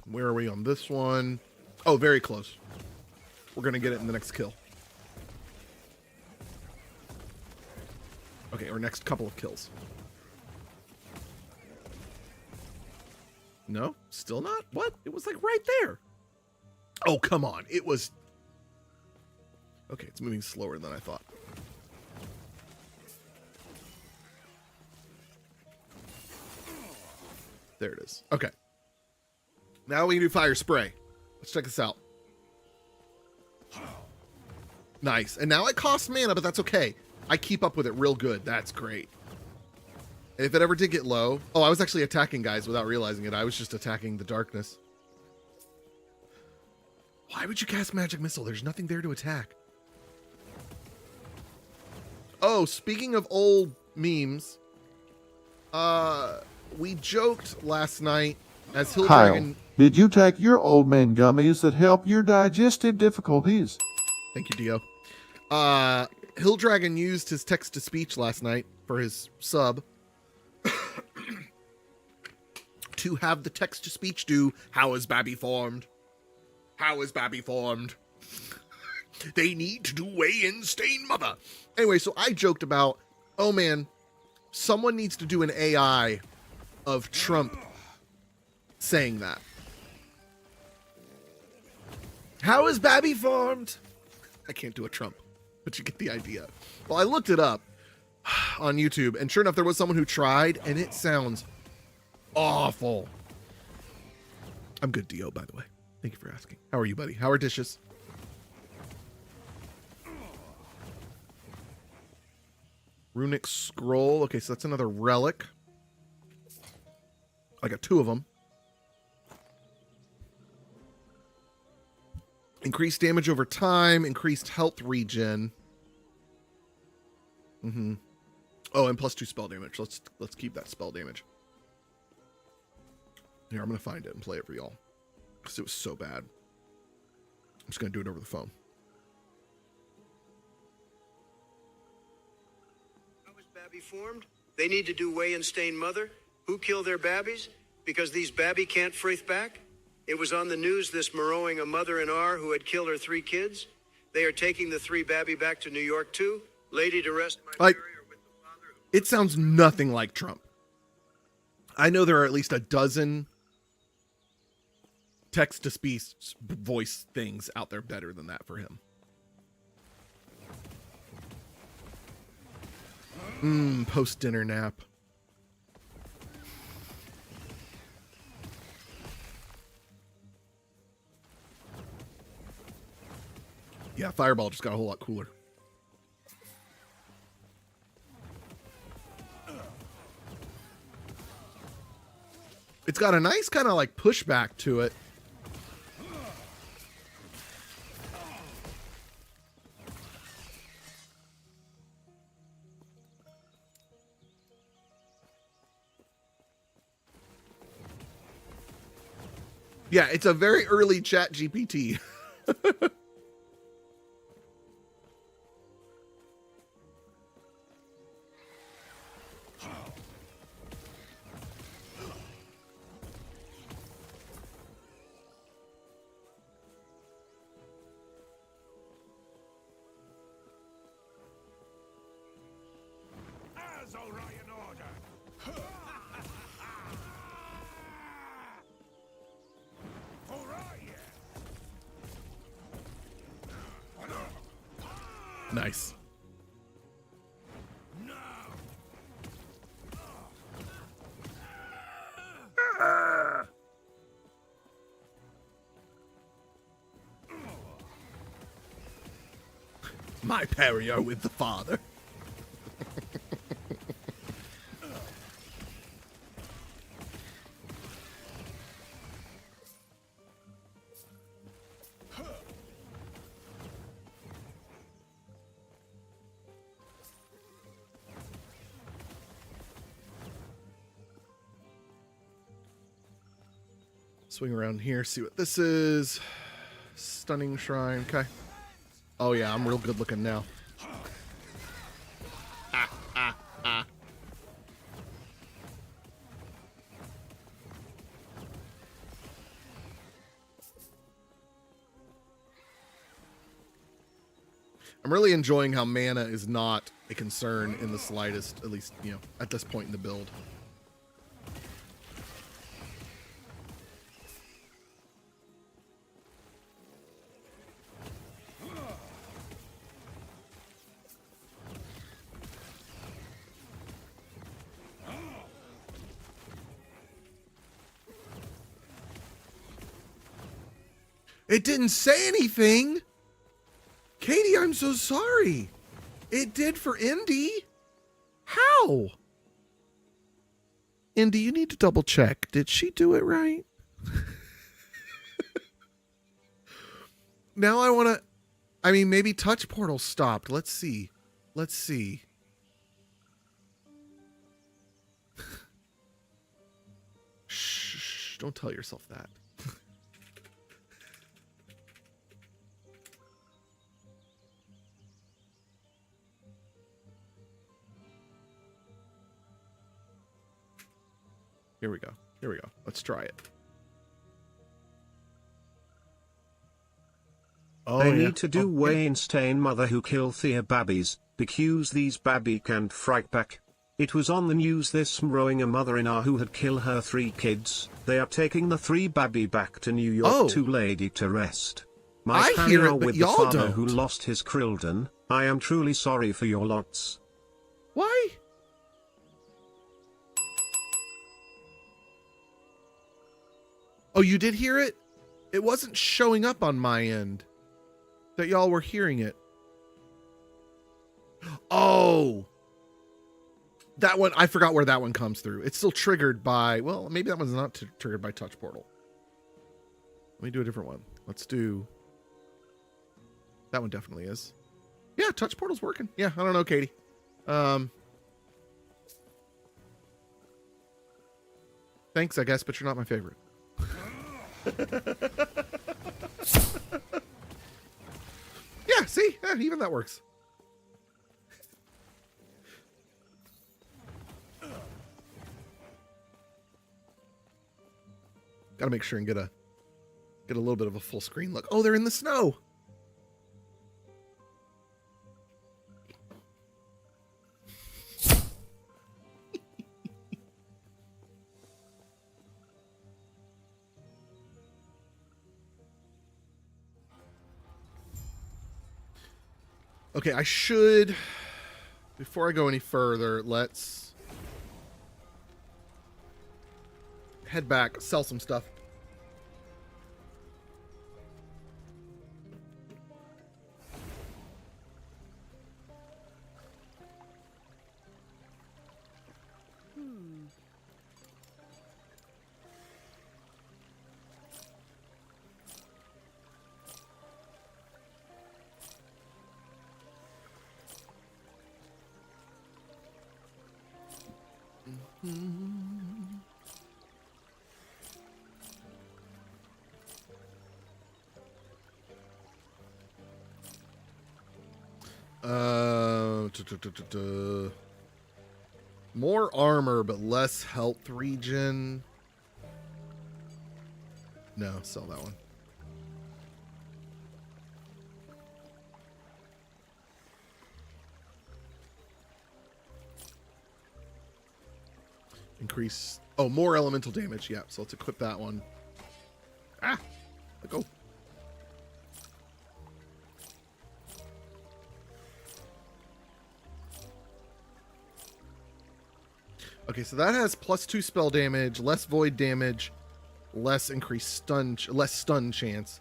Where are we on this one? Oh, very close. We're going to get it in the next kill. Okay, our next couple of kills. No? Still not? What? It was like right there. Oh, come on. It was... Okay, it's moving slower than I thought. There it is. Okay. Now we can do fire spray. Let's check this out. Nice. And now it costs mana, but that's okay. I keep up with it real good. That's great. And if it ever did get low... Oh, I was actually attacking guys without realizing it. I was just attacking the darkness. Why would you cast Magic Missile? There's nothing there to attack. Oh, speaking of old memes, we joked last night as Hill Dragon... Did you take your old man gummies that help your digestive difficulties? Thank you, Dio. Hill Dragon used his text-to-speech last night for his sub to have the text-to-speech do, "How is Babby formed? How is Babby formed? They need to do weigh in stain mother." Anyway, so I joked about, oh man, someone needs to do an AI of Trump saying that. How is Babby formed? I can't do a Trump, but you get the idea. Well, I looked it up on YouTube, and sure enough, there was someone who tried, and it sounds awful. I'm good, Dio, by the way. Thank you for asking. How are you, buddy? How are dishes? Runic scroll. Okay, so that's another relic. I got 2 of them. Increased damage over time. Increased health regen. Oh, and +2 spell damage. Let's keep that spell damage. Here, I'm gonna find it and play it for y'all, because it was so bad. I'm just gonna do it over the phone. How is Babby formed? They need to do weigh and stain mother. Who killed their babbies? Because these babby can't frith back? It was on the news this morrowing a mother-in-law who had killed her 3 kids. They are taking the 3 babby back to New York too. Lady to rest my Like, barrier with the father. it sounds nothing like Trump. I know there are at least a dozen text-to-speech voice things out there better than that for him. Post-dinner nap. Yeah, Fireball just got a whole lot cooler. It's got a nice kind of like pushback to it. Yeah, it's a very early Chat GPT. As Orion order. Nice. My Perio with the father. Swing around here, see what this is. Stunning Shrine, okay. Oh yeah, I'm real good looking now. I'm really enjoying how mana is not a concern in the slightest, at least, you know, at this point in the build. It didn't say anything. Katie, I'm so sorry. It did for Indy. How? Indy, you need to double check. Did she do it right? Now I want to... I mean, maybe Touch Portal stopped. Let's see. Let's see. Shh. Don't tell yourself that. Here we go. Here we go. Let's try it. Oh, I yeah. need to do Wayne Stain mother who kill their babbies, because these babby can't fight back. It was on the news this mrowing a mother-in-law who had killed her 3 kids. They are taking the 3 babby back to New York to lady to rest. My I hear it, but with the y'all father don't. who lost his Krilden. I am truly sorry for your lots. Why? Oh, you did hear it? It wasn't showing up on my end that y'all were hearing it. Oh, that one, I forgot where that one comes through. It's still triggered by, well, maybe that one's not triggered by Touch Portal. Let me do a different one. Let's do, that one definitely is. Yeah, Touch Portal's working. Yeah, I don't know, Katie. Thanks, I guess, but you're not my favorite. Yeah, see? Yeah, even that works. Gotta make sure and get a little bit of a full screen look. Oh, they're in the snow. Okay, I should... Before I go any further, let's... head back, sell some stuff. More armor, but less health regen. No, sell that one. Increase. Oh, more elemental damage. Yeah, so let's equip that one. Ah, let go. Okay, so that has +2 spell damage, less void damage, less increased less stun chance.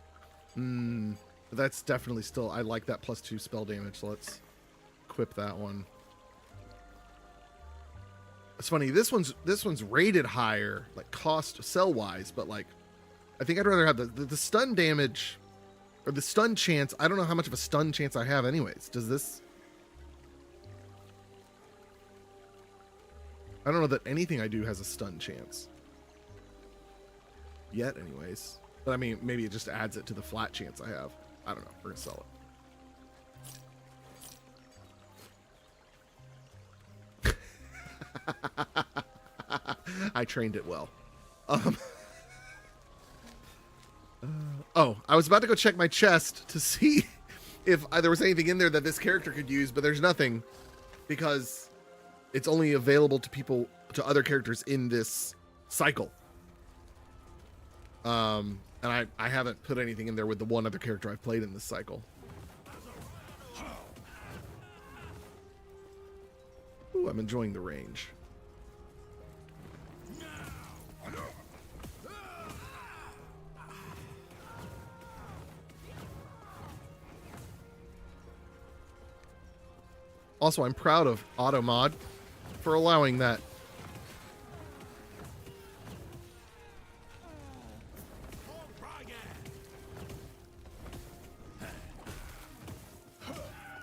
But that's definitely still, I like that +2 spell damage, so let's equip that one. It's funny, this one's rated higher, like cost sell wise, but like I think I'd rather have the stun damage or the stun chance. I don't know how much of a stun chance I have anyways. Does this? I don't know that anything I do has a stun chance. Yet anyways. But I mean, maybe it just adds it to the flat chance I have. I don't know. We're gonna sell it. I trained it well. Oh, I was about to go check my chest to see if there was anything in there that this character could use, but there's nothing because it's only available to other characters in this cycle. And I haven't put anything in there with the one other character I've played in this cycle. Ooh, I'm enjoying the range. Also, I'm proud of Automod for allowing that.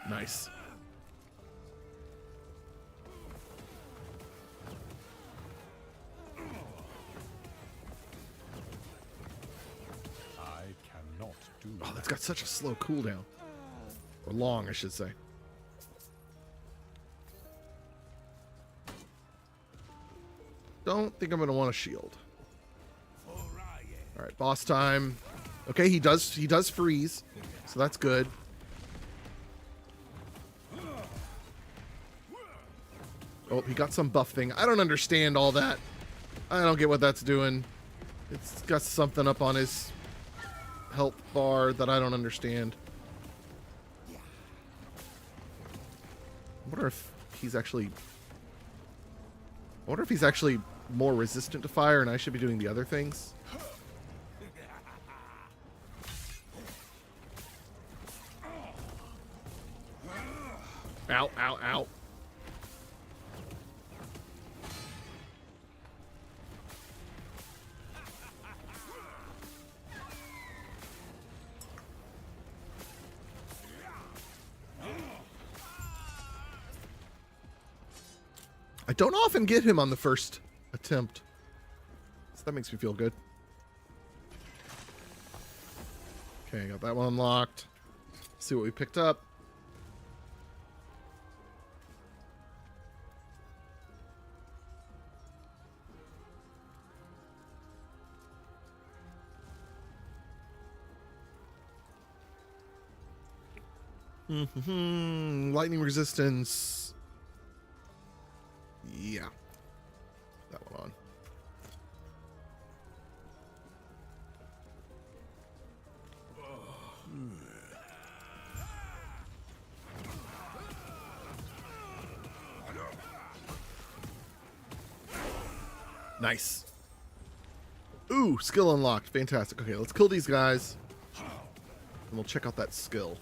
Nice. I cannot do Oh, that's got such a slow cooldown. Or long, I should say. Don't think I'm going to want a shield. Alright, boss time. Okay, he does freeze. So that's good. Oh, he got some buff thing. I don't understand all that. I don't get what that's doing. It's got something up on his health bar that I don't understand. I wonder if he's actually more resistant to fire and I should be doing the other things. Ow, ow, ow. I don't often get him on the first attempt, so that makes me feel good. Okay, got that one unlocked. See what we picked up. Lightning resistance. Yeah. That one on. Nice. Ooh, skill unlocked. Fantastic. Okay, let's kill these guys. And we'll check out that skill.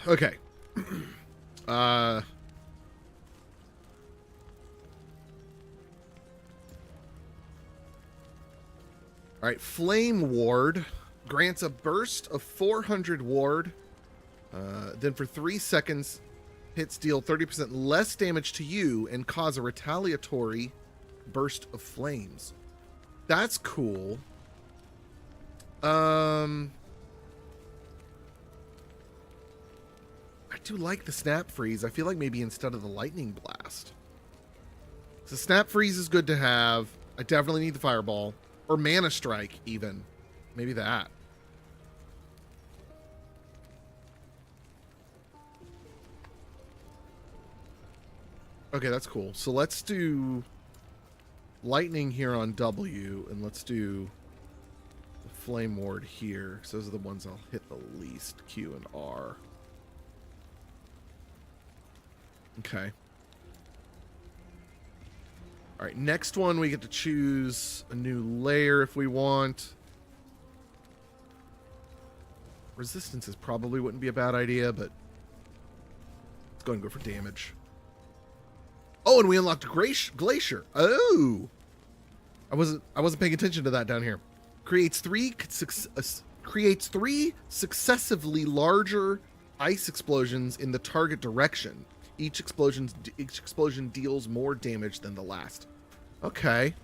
Okay. All right, Flame Ward grants a burst of 400 ward. Then for 3 seconds, hits deal 30% less damage to you and cause a retaliatory burst of flames. That's cool. I do like the snap freeze. I feel like maybe instead of the lightning blast. So snap freeze is good to have. I definitely need the fireball. Or mana strike, even. Maybe that. Okay, that's cool. So let's do lightning here on W, and let's do the flame ward here, because those are the ones I'll hit the least, Q and R. Okay. All right, next one we get to choose a new layer if we want. Resistances probably wouldn't be a bad idea, but let's go ahead and go for damage. Oh, and we unlocked Glacier. Oh, I wasn't paying attention to that down here. Creates three successively larger ice explosions in the target direction. Each explosion deals more damage than the last. Okay.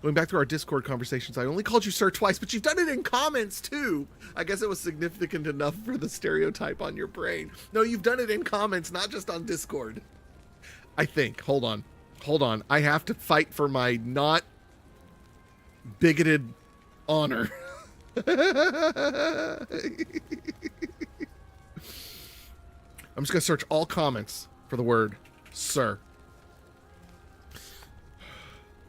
Going back to our Discord conversations, I only called you sir twice, but you've done it in comments too. I guess it was significant enough for the stereotype on your brain. No, you've done it in comments, not just on Discord. I think. Hold on. I have to fight for my not bigoted honor. I'm just going to search all comments for the word sir.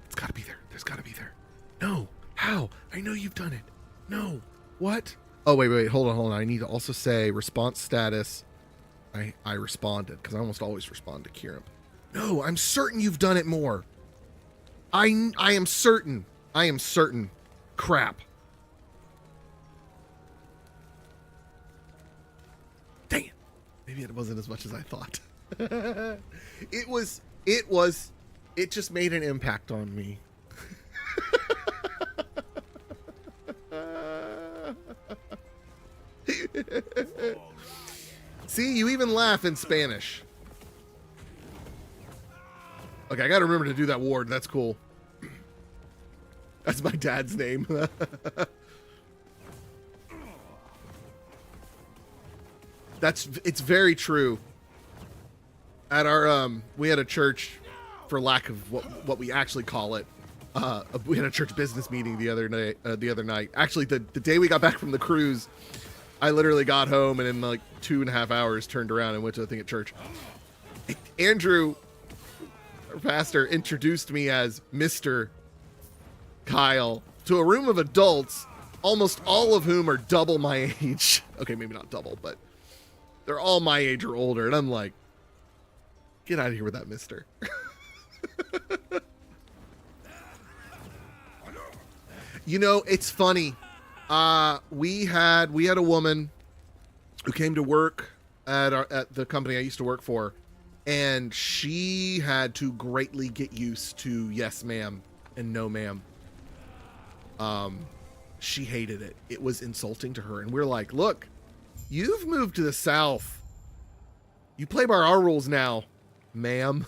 It's got to be there. There's got to be there. No. How? I know you've done it. No. What? Oh, wait. Hold on. I need to also say response status. I responded, because I almost always respond to Kirim. No, I'm certain you've done it more. I am certain. Crap. Dang it. Maybe it wasn't as much as I thought. It just made an impact on me. See, you even laugh in Spanish. Okay, I gotta remember to do that ward. That's cool. That's my dad's name. It's very true. At our we had a church, for lack of what we actually call it. We had a church business meeting the other night. Actually, the day we got back from the cruise, I literally got home and in like 2.5 hours turned around and went to a thing at church. Andrew, our pastor, introduced me as Mr. Kyle to a room of adults, almost all of whom are double my age. Okay, maybe not double, but they're all my age or older. And I'm like, get out of here with that mister. You know, it's funny. We had a woman who came to work at the company I used to work for, and she had to greatly get used to yes ma'am and no ma'am. She hated it. It was insulting to her, and we're like, look, you've moved to the South. You play by our rules now, ma'am.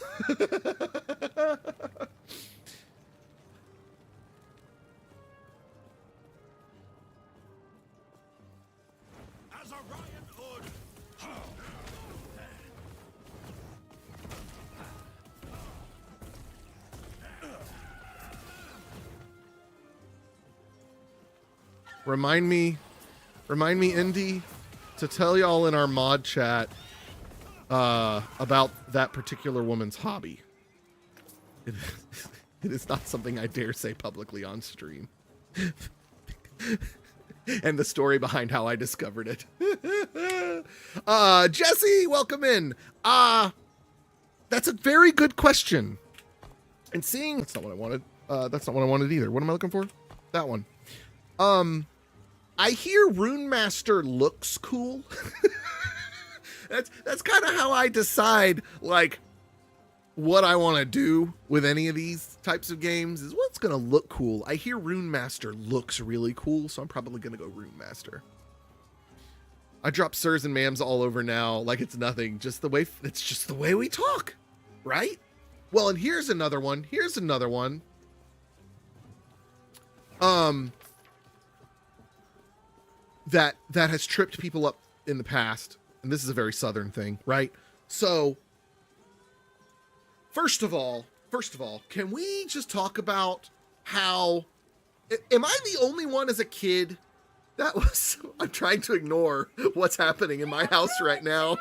Remind me, Indy, to tell y'all in our mod chat about that particular woman's hobby. It is not something I dare say publicly on stream. And the story behind how I discovered it. Jesse, welcome in. That That's a very good question. And seeing that's not what I wanted. That's not what I wanted either. What am I looking for? That one. I hear Rune Master looks cool. That's kind of how I decide like what I want to do with any of these types of games is what's going to look cool. I hear Rune Master looks really cool, so I'm probably going to go Rune Master. I drop sirs and ma'ams all over now like it's nothing. It's just the way we talk, right? Well, and here's another one. That has tripped people up in the past, and this is a very Southern thing, right? So, first of all, can we just talk about how, am I the only one as a kid I'm trying to ignore what's happening in my house right now.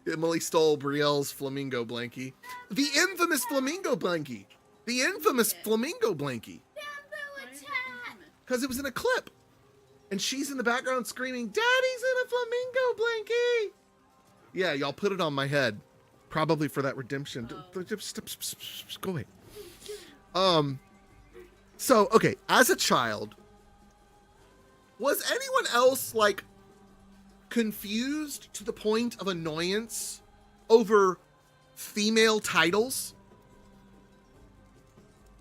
Emily stole Brielle's flamingo blankie. The infamous flamingo blankie. Because it was in a clip. And she's in the background screaming, "Daddy's in a flamingo blankie!" Yeah, y'all put it on my head. Probably for that redemption. Go away. So, okay, as a child, was anyone else, like, confused to the point of annoyance over female titles?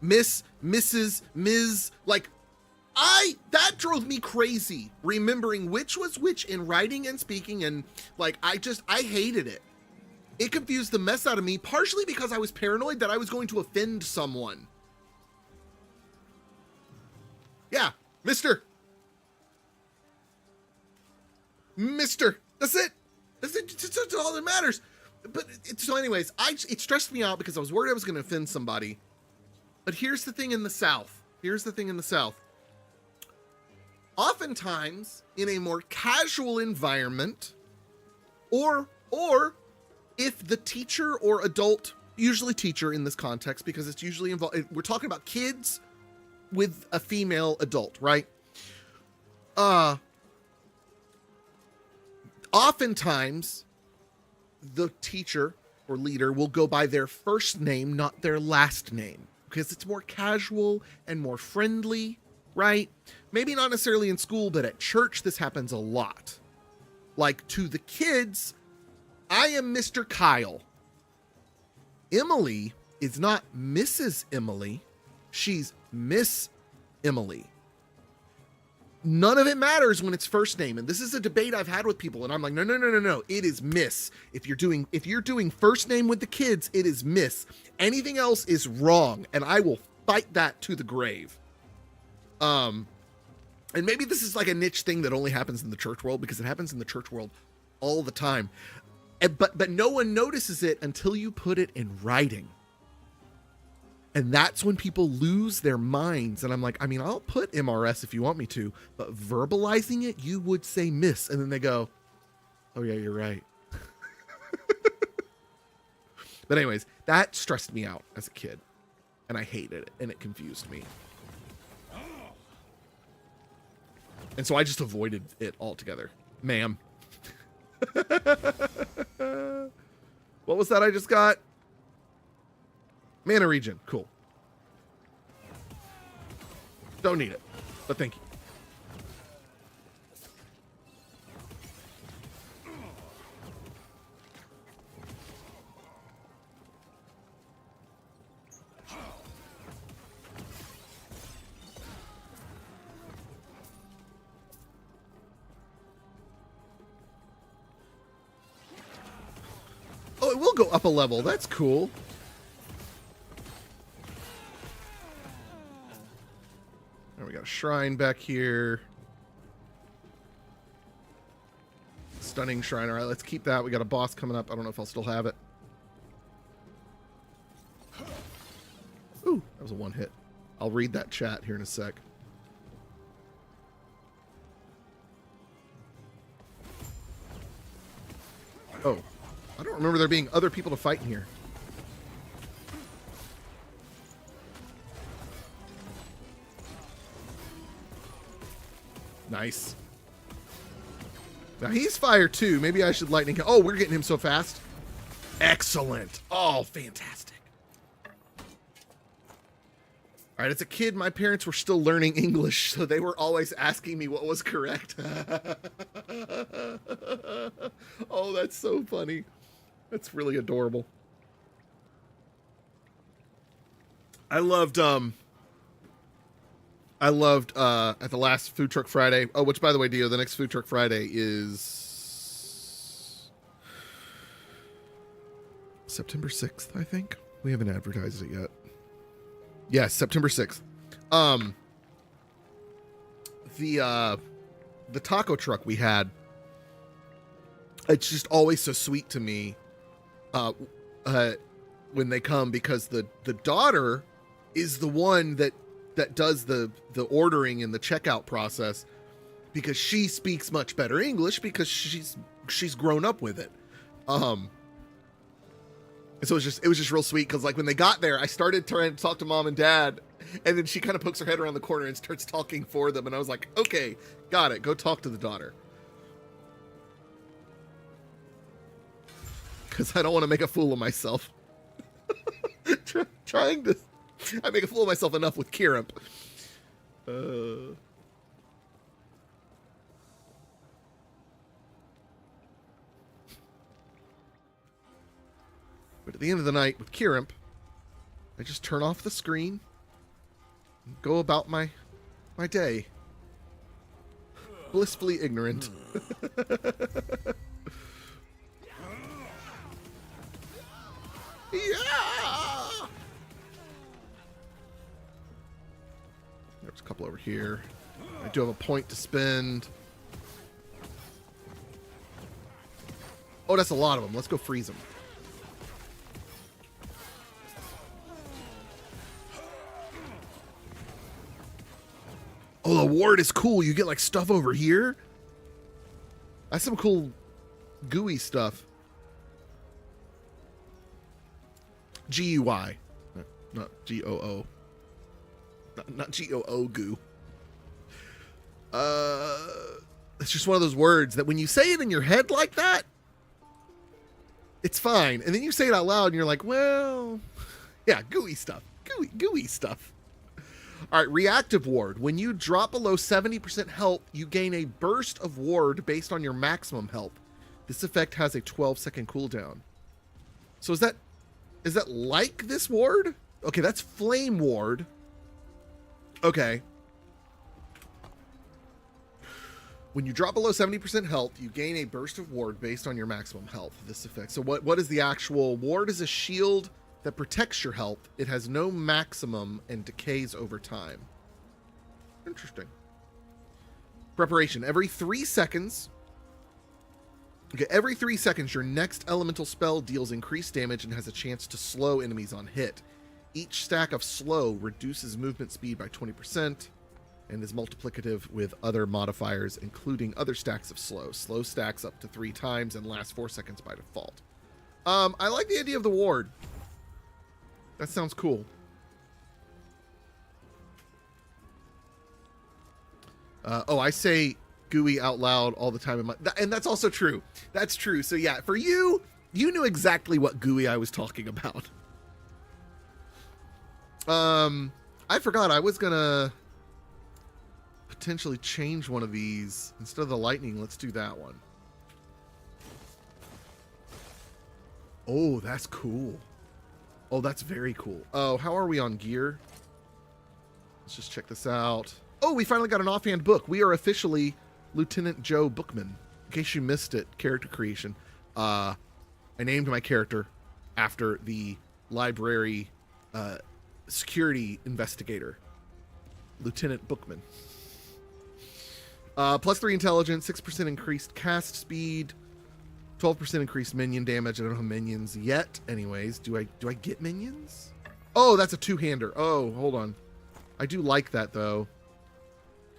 Miss, Mrs., Ms., like, that drove me crazy, remembering which was which in writing and speaking, and, like, I hated it. It confused the mess out of me, partially because I was paranoid that I was going to offend someone. Yeah, Mister. That's it. That's all that matters. But, so anyways, it stressed me out because I was worried I was going to offend somebody. But here's the thing in the South. Oftentimes, in a more casual environment, or if the teacher or adult, usually teacher in this context, because it's usually involved, we're talking about kids with a female adult, right? Oftentimes, the teacher or leader will go by their first name, not their last name, because it's more casual and more friendly, right? Maybe not necessarily in school, but at church, this happens a lot. Like, to the kids, I am Mr. Kyle. Emily is not Mrs. Emily. She's Miss Emily. None of it matters when it's first name. And this is a debate I've had with people. And I'm like, no. It is Miss. If you're doing first name with the kids, it is Miss. Anything else is wrong. And I will fight that to the grave. And maybe this is like a niche thing that only happens in the church world, because it happens in the church world all the time. But no one notices it until you put it in writing. And that's when people lose their minds. And I'm like, I mean, I'll put MRS if you want me to, but verbalizing it, you would say Miss. And then they go, oh yeah, you're right. But anyways, that stressed me out as a kid. And I hated it. And it confused me. And so I just avoided it altogether. Ma'am. What was that I just got? Mana regen. Cool. Don't need it, but thank you. Oh, it will go up a level. That's cool. And we got a shrine back here. Stunning shrine. All right, let's keep that. We got a boss coming up. I don't know if I'll still have it. Ooh, that was a one hit. I'll read that chat here in a sec. Oh, I don't remember there being other people to fight in here. Nice. Now he's fire too. Maybe I should lightning. Oh, we're getting him so fast. Excellent. Oh, fantastic. All right, as a kid, my parents were still learning English, so they were always asking me what was correct. Oh, that's so funny. That's really adorable. I loved at the last Food Truck Friday. Oh, which by the way, Dio, the next Food Truck Friday is September 6th, I think. We haven't advertised it yet. Yes, September 6th. The taco truck we had, it's just always so sweet to me when they come, because the daughter is the one that does the ordering and the checkout process, because she speaks much better English because she's grown up with it. And so it was just real sweet, because like when they got there, I started trying to talk to mom and dad, and then she kind of pokes her head around the corner and starts talking for them, and I was like, okay, got it, go talk to the daughter. Because I don't want to make a fool of myself. Trying to... I make a fool of myself enough with Kirimp. But at the end of the night with Kirimp, I just turn off the screen and go about my day. Blissfully ignorant. Yeah! There's a couple over here. I do have a point to spend. Oh, that's a lot of them. Let's go freeze them. Oh, the ward is cool. You get like stuff over here. That's some cool gooey stuff. GUI. Not GOO. Not GOO goo. It's just one of those words that when you say it in your head like that, it's fine. And then you say it out loud and you're like, well, yeah, gooey stuff. Gooey stuff. All right, reactive ward. When you drop below 70% health, you gain a burst of ward based on your maximum health. This effect has a 12-second cooldown. So is that like this ward? Okay, that's flame ward. Okay. When you drop below 70% health, you gain a burst of ward based on your maximum health. This effect. So what is the actual ward? Is a shield that protects your health. It has no maximum and decays over time. Interesting. Preparation. Every 3 seconds. Okay, every 3 seconds, your next elemental spell deals increased damage and has a chance to slow enemies on hit. Each stack of slow reduces movement speed by 20% and is multiplicative with other modifiers, including other stacks of slow. Slow stacks up to 3 times and lasts 4 seconds by default. I like the idea of the ward. That sounds cool. I say gooey out loud all the time and that's also true. That's true. So yeah, for you knew exactly what gooey I was talking about. I forgot I was gonna potentially change one of these. Instead of the lightning, let's do that one. Oh, that's cool. Oh, that's very cool. Oh, how are we on gear? Let's just check this out. Oh, we finally got an offhand book. We are officially Lieutenant Joe Bookman. In case you missed it, character creation. I named my character after the library security investigator, Lieutenant Bookman. +3 intelligence, 6% increased cast speed, 12% increased minion damage. I don't have minions yet. Anyways, do I get minions? Oh, that's a two-hander. Oh, hold on. I do like that though.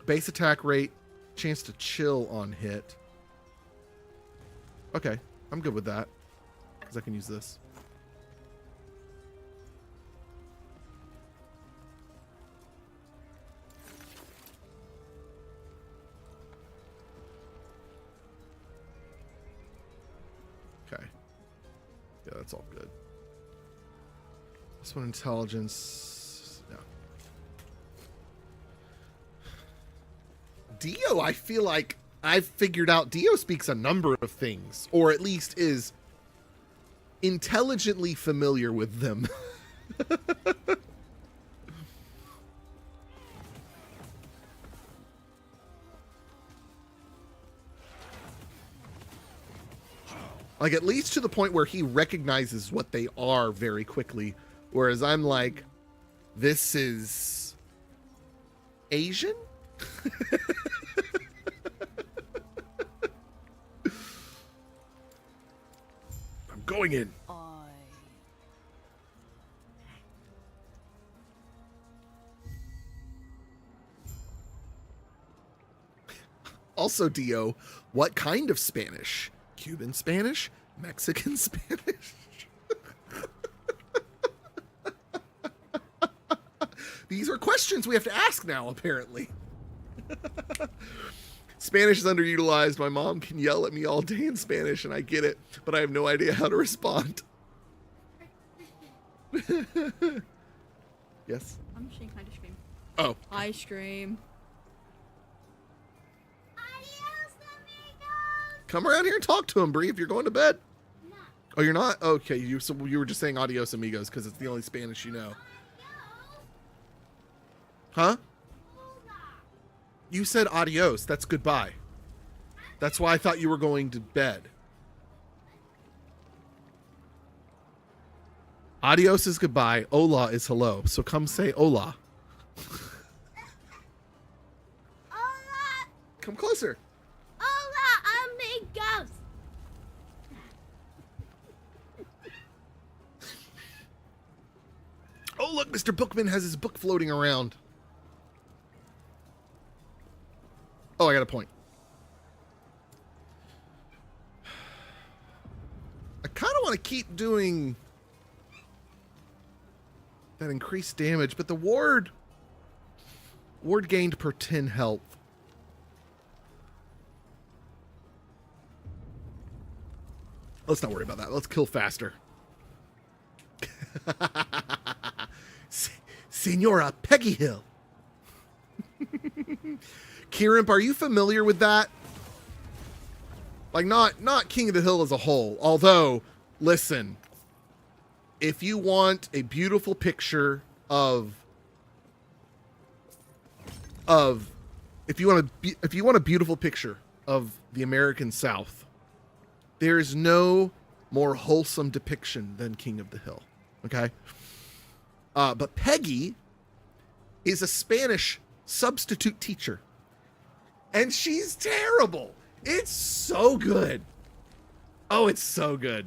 Base attack rate, chance to chill on hit. Okay, I'm good with that because I can use this. Okay. Yeah, that's all good. This one, intelligence. Yeah. Dio, I feel like I've figured out Dio speaks a number of things, or at least is intelligently familiar with them. Like, at least to the point where he recognizes what they are very quickly. Whereas I'm like, this is Asian? I'm going in. Also, Dio, what kind of Spanish? Cuban Spanish? Mexican Spanish? These are questions we have to ask now, apparently. Spanish is underutilized. My mom can yell at me all day in Spanish, and I get it, but I have no idea how to respond. Yes? I'm shaking ice cream. Oh. Ice cream. Come around here and talk to him, Bree, if you're going to bed. No. Oh, you're not? Okay, you were just saying adios, amigos, because it's the only Spanish you know. Huh? You said adios. That's goodbye. That's why I thought you were going to bed. Adios is goodbye. Hola is hello. So come say hola. Hola. Come closer. Hola, amigos. Oh, look, Mr. Bookman has his book floating around. Oh, I got a point. I kind of want to keep doing that increased damage, but the ward gained per 10 health. Let's not worry about that. Let's kill faster. Senora Peggy Hill. Kirimp, are you familiar with that? Like, not King of the Hill as a whole. Although, listen, if you want a beautiful picture of if you want a beautiful picture of the American South, there is no more wholesome depiction than King of the Hill. Okay? But Peggy is a Spanish substitute teacher. And she's terrible. It's so good. Oh, it's so good.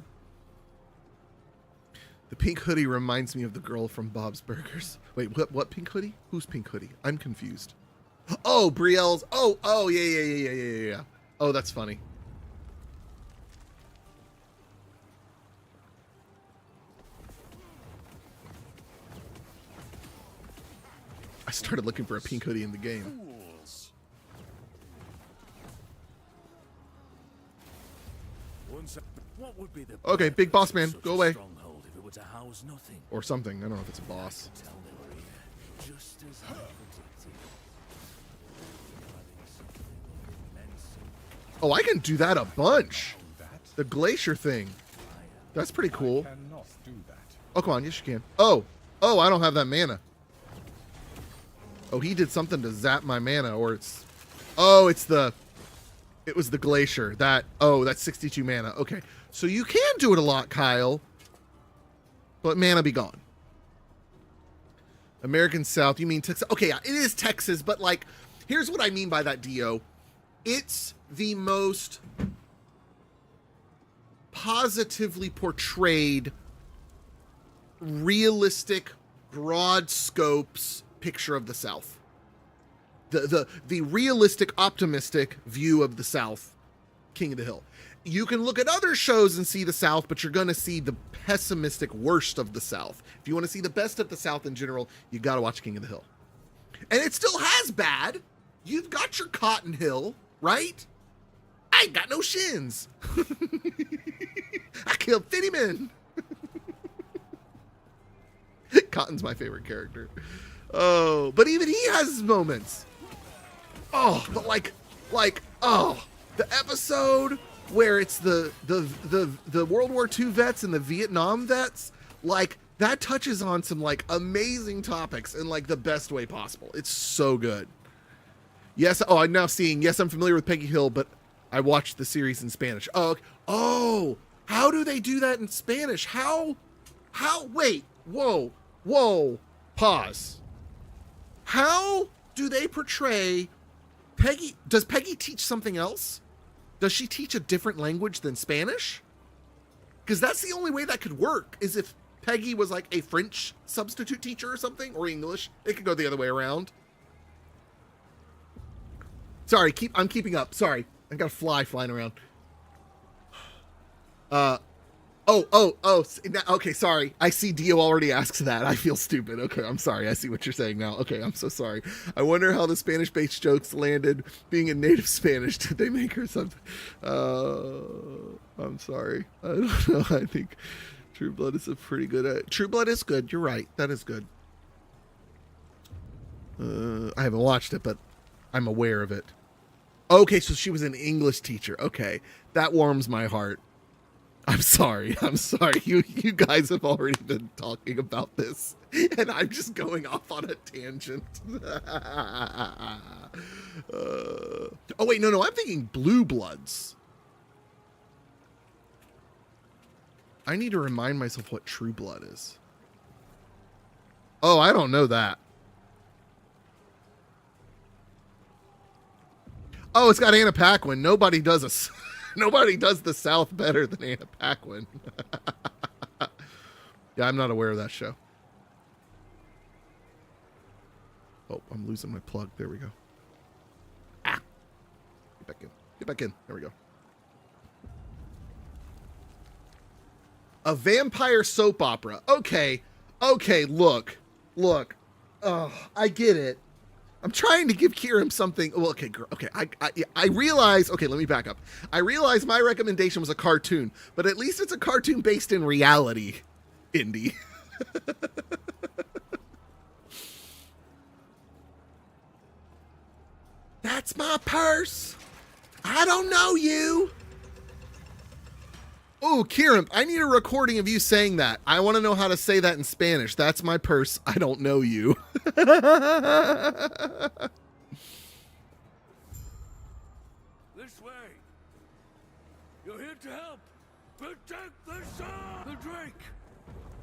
The pink hoodie reminds me of the girl from Bob's Burgers. Wait, what pink hoodie? Who's pink hoodie? I'm confused. Oh, Brielle's. Oh, yeah. Oh, that's funny. I started looking for a pink hoodie in the game. What would be the Okay, big boss man, such go a away. stronghold if it were to house nothing? Or something. I don't know if it's a boss. Tell they were here, just as I predicted. Having something of immense Oh, I can do that a bunch. The glacier thing. That's pretty cool. cannot do that. Oh, come on. Yes, you can. Oh, I don't have that mana. Oh, he did something to zap my mana, or it's... Oh, it was the glacier. That's 62 mana. Okay. So you can do it a lot, Kyle. But mana be gone. American South, you mean Texas? Okay, yeah, it is Texas, but like, here's what I mean by that, Dio. It's the most positively portrayed, realistic, broad scopes picture of the South. The realistic, optimistic view of the South, King of the Hill. You can look at other shows and see the South, but you're going to see the pessimistic worst of the South. If you want to see the best of the South in general, you got to watch King of the Hill. And it still has bad. You've got your Cotton Hill, right? I ain't got no shins. I killed 50 men. Cotton's my favorite character. Oh, but even he has his moments. Oh, but the episode where it's the World War II vets and the Vietnam vets, like that touches on some like amazing topics in like the best way possible. It's so good. Yes, I'm now seeing. Yes, I'm familiar with Peggy Hill, but I watched the series in Spanish. Oh, okay. Oh, how do they do that in Spanish? How? Wait, whoa, pause. How do they portray Peggy? Does Peggy teach something else? Does she teach a different language than Spanish? Because that's the only way that could work, is if Peggy was like a French substitute teacher or something, or English. It could go the other way around. Sorry, I'm keeping up. Sorry, I got a fly flying around. Okay, sorry. I see Dio already asks that. I feel stupid. Okay, I'm sorry. I see what you're saying now. Okay, I'm so sorry. I wonder how the Spanish-based jokes landed being in native Spanish. Did they make her something? I'm sorry. I don't know. I think True Blood is a pretty good... True Blood is good. You're right. That is good. I haven't watched it, but I'm aware of it. Okay, so she was an English teacher. Okay, that warms my heart. I'm sorry. You guys have already been talking about this, and I'm just going off on a tangent. Oh, wait, no, I'm thinking Blue Bloods. I need to remind myself what True Blood is. Oh, I don't know that. Oh, it's got Anna Paquin. Nobody does the South better than Anna Paquin. Yeah, I'm not aware of that show. Oh, I'm losing my plug. There we go. Ah! Get back in. Get back in. There we go. A vampire soap opera. Okay, look. Oh, I get it. I'm trying to give Kieran something. Well, okay, girl. Okay, I realize. Okay, let me back up. I realize my recommendation was a cartoon, but at least it's a cartoon based in reality, Indy. That's my purse. I don't know you. Oh, Kieran, I need a recording of you saying that. I want to know how to say that in Spanish. That's my purse. I don't know you. This way. You're here to help. Protect the son. The Drake.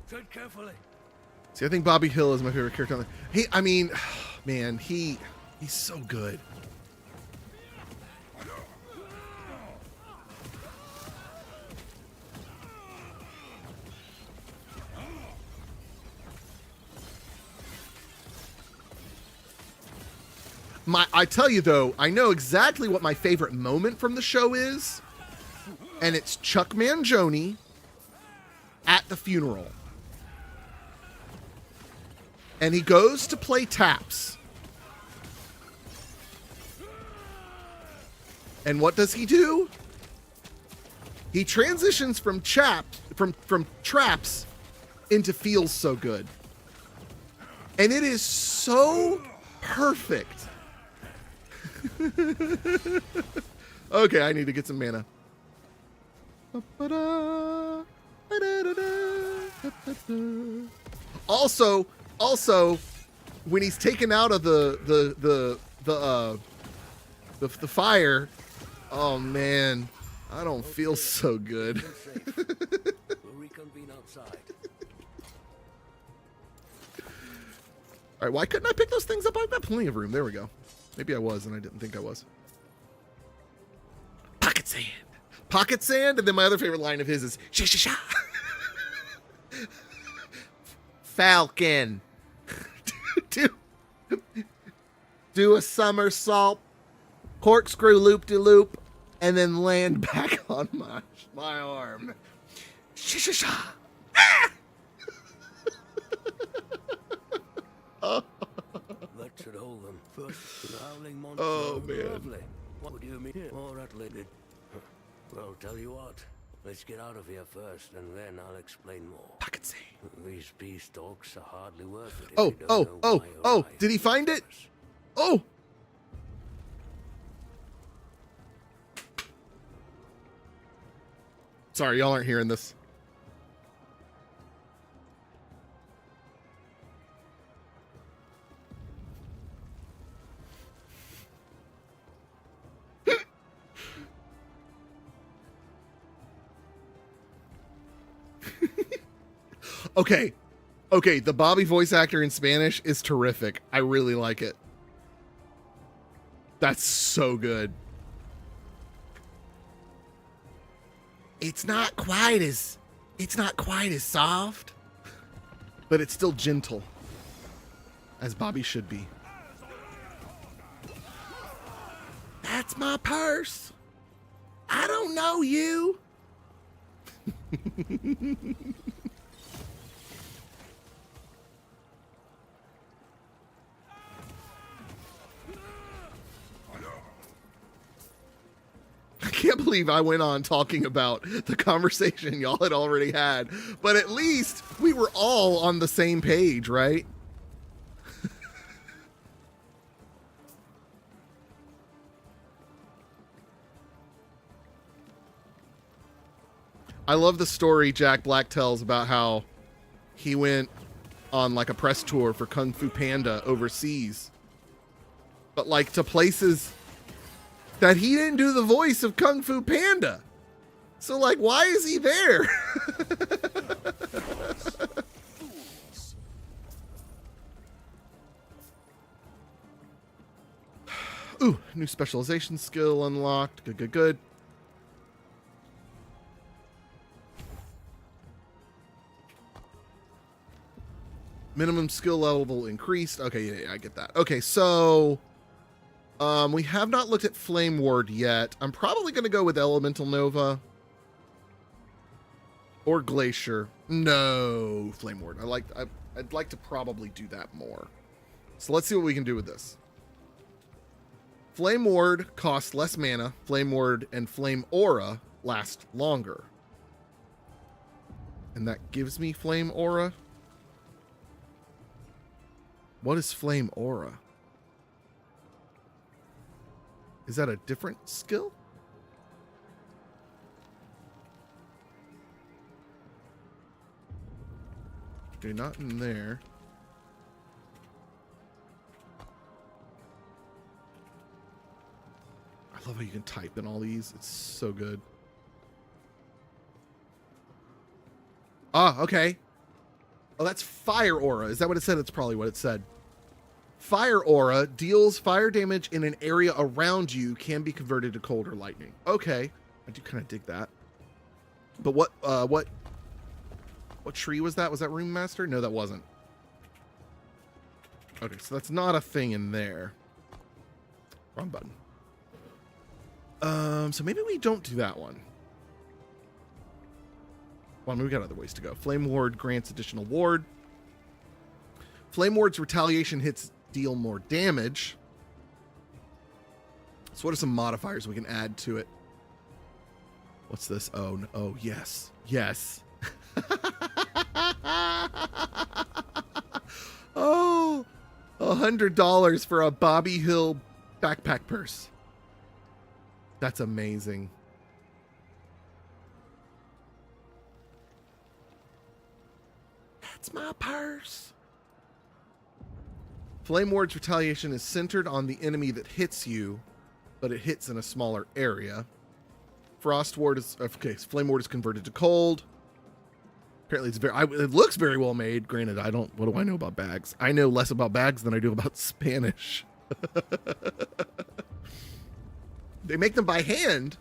Tread carefully. See, I think Bobby Hill is my favorite character on there. I mean, man, he's so good. I tell you though, I know exactly what my favorite moment from the show is, and it's Chuck Mangione at the funeral. And he goes to play taps. And what does he do? He transitions from traps into feels so good. And it is so perfect. Okay, I need to get some mana. Also, when he's taken out of the fire, oh man, I don't feel so good. We'll reconvene outside. All right, why couldn't I pick those things up? I've got plenty of room. There we go. Maybe I was, and I didn't think I was. Pocket sand. Pocket sand, and then my other favorite line of his is, sha sha sha. Falcon. do a somersault, corkscrew loop-de-loop, and then land back on my arm. Sha sha sha. Ah! Oh. That should hold them. First, the howling monster. Oh, man. Lovely. What would you mean? More at later. Well, tell you what. Let's get out of here first, and then I'll explain more. Pocket Fancy. These beastalks are hardly worth it. If Oh, you don't oh, know oh, why or oh, why did he find it? Oh! Sorry, y'all aren't hearing this. Okay. Okay, the Bobby voice actor in Spanish is terrific. I really like it. That's so good. It's not quite as soft, but it's still gentle, as Bobby should be. That's my purse. I don't know you. I can't believe I went on talking about the conversation y'all had already had, but at least we were all on the same page, right? I love the story Jack Black tells about how he went on like a press tour for Kung Fu Panda overseas, but like to places that he didn't do the voice of Kung Fu Panda. So like, why is he there? Ooh, new specialization skill unlocked. Good, good, good. Minimum skill level increased. Okay, yeah, I get that. Okay, so we have not looked at Flame Ward yet. I'm probably going to go with Elemental Nova or Glacier. No, Flame Ward. I'd like to probably do that more. So let's see what we can do with this. Flame Ward costs less mana. Flame Ward and Flame Aura last longer. And that gives me Flame Aura. What is Flame Aura? Is that a different skill? Okay, not in there. I love how you can type in all these. It's so good. Ah, okay. Oh, that's Fire Aura. Is that what it said? It's probably what it said. Fire Aura deals fire damage in an area around you, can be converted to cold or lightning. Okay. I do kind of dig that. But what tree was that? Was that Room Master? No, that wasn't. Okay, so that's not a thing in there. Wrong button. So maybe we don't do that one. Well, I mean, we got other ways to go. Flame Ward grants additional ward. Flame Ward's retaliation hits deal more damage. So what are some modifiers we can add to it? What's this? Oh, no. Oh, yes. Yes. Oh, $100 for a Bobby Hill backpack purse. That's amazing. That's my purse. Flame Ward's retaliation is centered on the enemy that hits you, but it hits in a smaller area. Frost Ward is okay. Flame Ward is converted to cold. Apparently, it looks very well made. Granted, I don't. What do I know about bags? I know less about bags than I do about Spanish. They make them by hand.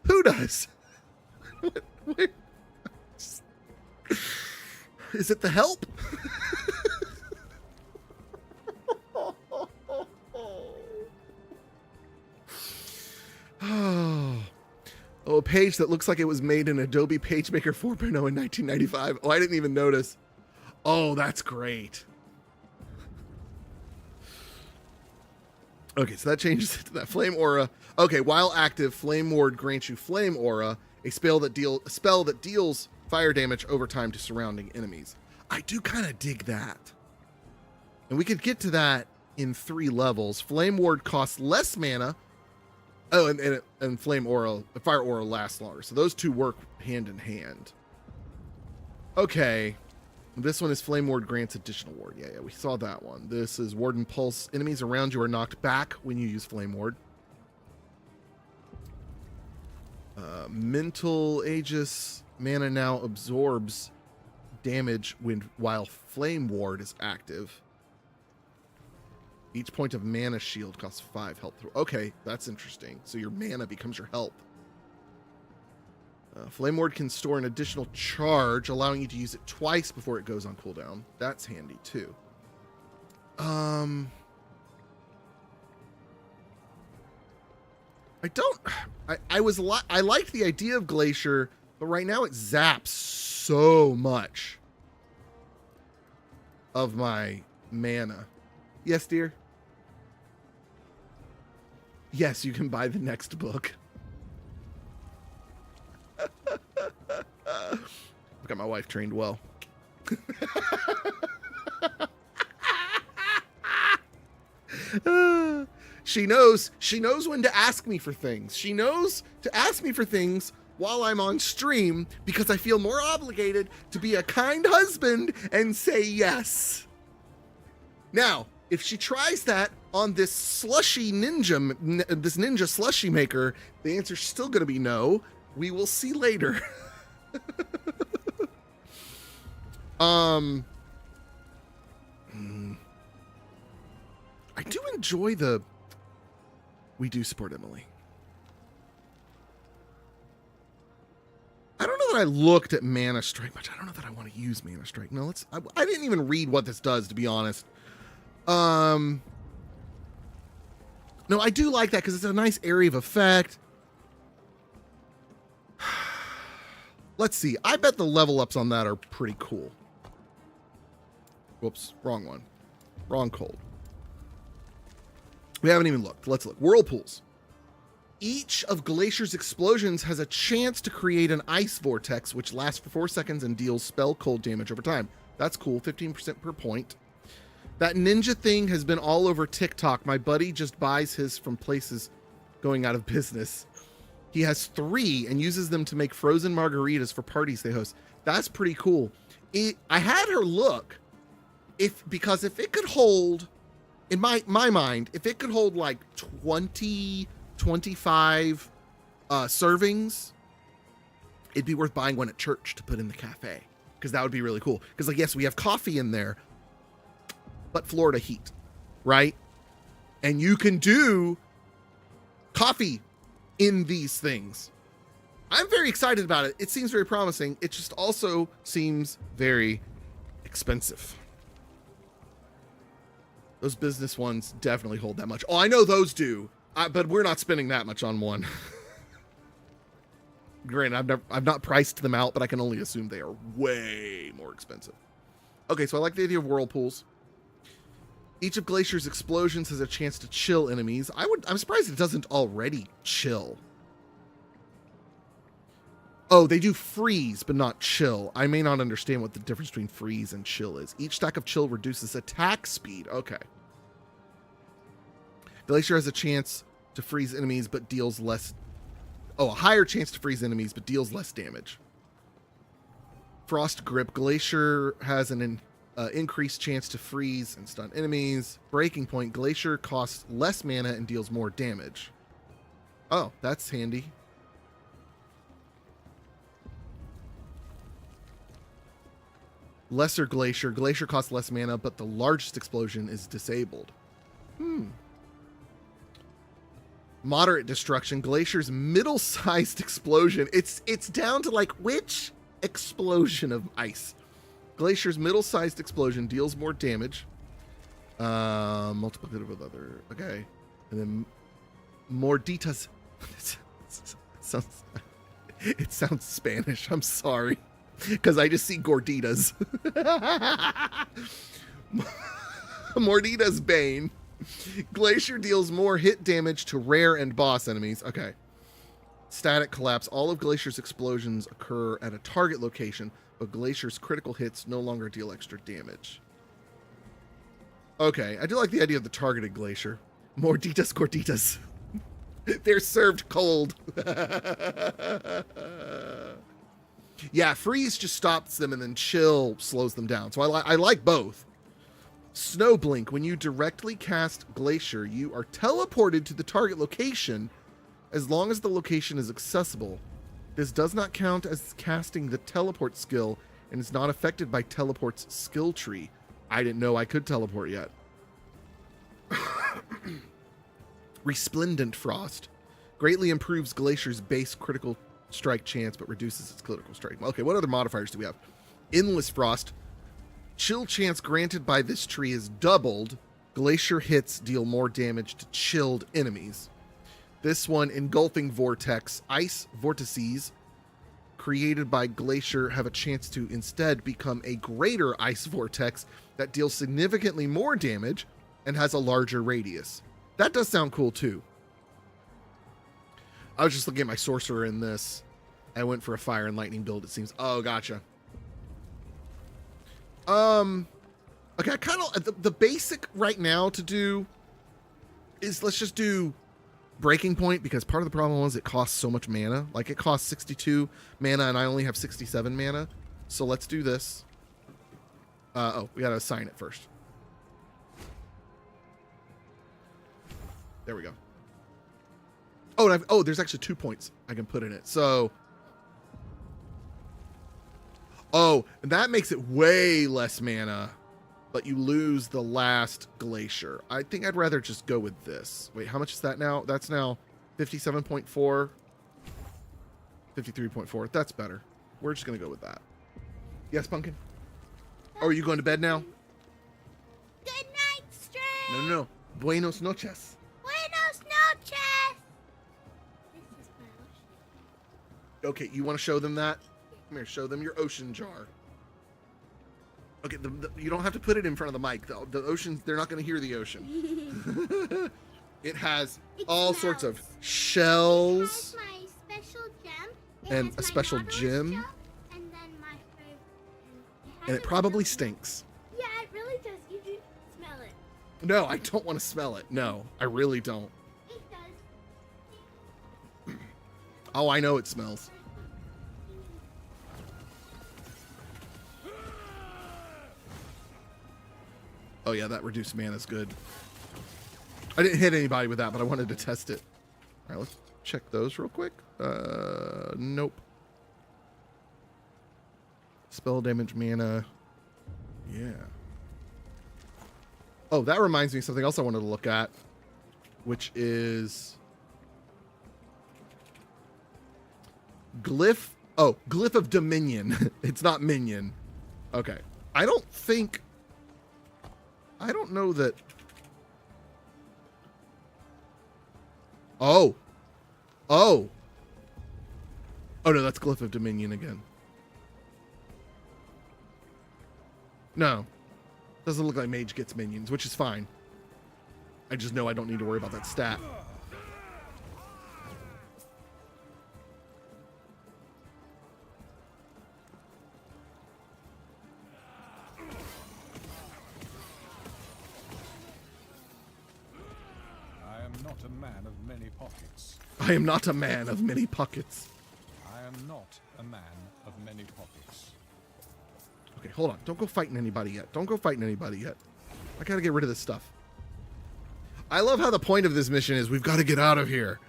Who does? What? Is it the help? Oh, a page that looks like it was made in Adobe PageMaker 4.0 in 1995. Oh, I didn't even notice. Oh, that's great. Okay, so that changes it to that Flame Aura. Okay, while active, Flame Ward grants you Flame Aura A spell that deals fire damage over time to surrounding enemies. I do kind of dig that. And we could get to that in 3 levels. Flame Ward costs less mana. Oh, and Flame Aura, Fire Aura lasts longer. So those two work hand in hand. Okay. This one is Flame Ward grants additional ward. Yeah, we saw that one. This is Warden Pulse. Enemies around you are knocked back when you use Flame Ward. Mental Aegis. Mana now absorbs damage while Flame Ward is active. Each point of mana shield costs 5 health. Okay, that's interesting. So your mana becomes your health. Flame Ward can store an additional charge, allowing you to use it twice before it goes on cooldown. That's handy too. I liked the idea of Glacier, but right now it zaps so much of my mana. Yes, dear? Yes, you can buy the next book. I've got my wife trained well. She knows when to ask me for things. She knows to ask me for things while I'm on stream because I feel more obligated to be a kind husband and say yes. Now, if she tries that on this ninja slushy maker, the answer's still going to be no. We will see later. I do enjoy we do support Emily. I don't know that I looked at Mana Strike much. I don't know that I want to use Mana Strike. No, I didn't even read what this does, to be honest. No, I do like that because it's a nice area of effect. Let's see. I bet the level ups on that are pretty cool. Whoops, wrong one. Wrong cold. We haven't even looked. Let's look. Whirlpools. Each of Glacier's explosions has a chance to create an ice vortex, which lasts for 4 seconds and deals spell cold damage over time. That's cool. 15% per point. That ninja thing has been all over TikTok. My buddy just buys his from places going out of business. He has 3 and uses them to make frozen margaritas for parties they host. That's pretty cool. I had her look because if it could hold, in my mind, if it could hold like 20, 25 servings, it'd be worth buying one at church to put in the cafe because that would be really cool. Because like, yes, we have coffee in there, but Florida heat, right? And you can do coffee in these things. I'm very excited about it. It seems very promising. It just also seems very expensive. Those business ones definitely hold that much. Oh, I know those do, but we're not spending that much on one. Granted, I've not priced them out, but I can only assume they are way more expensive. Okay, so I like the idea of whirlpools. Each of Glacier's explosions has a chance to chill enemies. I'm surprised it doesn't already chill. Oh, they do freeze, but not chill. I may not understand what the difference between freeze and chill is. Each stack of chill reduces attack speed. Okay. Glacier has a chance to freeze enemies, but deals less... Oh, a higher chance to freeze enemies, but deals less damage. Frost Grip. Glacier has an increased chance to freeze and stun enemies. Breaking Point. Glacier costs less mana and deals more damage. Oh, that's handy. Lesser Glacier. Glacier costs less mana, but the largest explosion is disabled. Moderate Destruction. Glacier's middle-sized explosion. It's down to like which explosion of ice. Glacier's middle-sized explosion deals more damage. Multiplicative with other. Okay. And then Morditas. It sounds Spanish. I'm sorry. Because I just see gorditas. Morditas Bane. Glacier deals more hit damage to rare and boss enemies. Okay. static collapse. All of Glacier's explosions occur at a target location, but Glacier's critical hits no longer deal extra damage. Okay, I do like the idea of the targeted Glacier. Morditas gorditas. They're served cold. Yeah, freeze just stops them, and then chill slows them down. So I like both. Snow Blink. When you directly cast Glacier, you are teleported to the target location as long as the location is accessible. This does not count as casting the teleport skill and is not affected by teleport's skill tree. I didn't know I could teleport yet. Resplendent Frost. Greatly improves Glacier's base critical strike chance, but reduces its critical strike. Okay, what other modifiers do we have? Endless Frost. Chill chance granted by this tree is doubled. Glacier hits deal more damage to chilled enemies. This one, Engulfing Vortex. Ice vortices created by Glacier have a chance to instead become a greater ice vortex that deals significantly more damage and has a larger radius. That does sound cool too. I was just looking at my sorcerer in this. I went for a fire and lightning build, it seems. Oh, gotcha. Okay, I kind of, the basic right now to do is let's just do Breaking Point, because part of the problem was it costs so much mana. Like, it costs 62 mana and I only have 67 mana. So let's do this. Oh, we gotta assign it first. There we go. Oh, and there's actually 2 points I can put in it. So, oh, and that makes it way less mana, but you lose the last Glacier. I think I'd rather just go with this. Wait, how much is that now? That's now 57.4, 53.4. That's better. We're just gonna go with that. Yes, Pumpkin? Oh, are you going to bed now? Good night, String. No. Buenos noches. Buenos noches. This is my ocean. Okay, you want to show them that? Come here, show them your ocean jar. Okay, you don't have to put it in front of the mic. The ocean, they're not going to hear the ocean. It has all sorts of shells. It has my special gem. And a special gem. Shell, and then my favorite. And it probably stinks. Yeah, it really does. You do smell it. No, I don't want to smell it. No, I really don't. It does. Oh, I know it smells. Oh yeah, that reduced mana is good. I didn't hit anybody with that, but I wanted to test it. All right, let's check those real quick. Nope. Spell damage mana. Yeah. Oh, that reminds me of something else I wanted to look at, which is Glyph. Oh, Glyph of Dominion. It's not minion. Okay. I don't know that. Oh. Oh no, that's Glyph of Dominion again. No. Doesn't look like Mage gets minions, which is fine. I just know I don't need to worry about that stat. I am not a man of many pockets. I am not a man of many pockets. I am not a man of many pockets. Okay, hold on. Don't go fighting anybody yet. Don't go fighting anybody yet. I gotta get rid of this stuff. I love how the point of this mission is we've got to get out of here.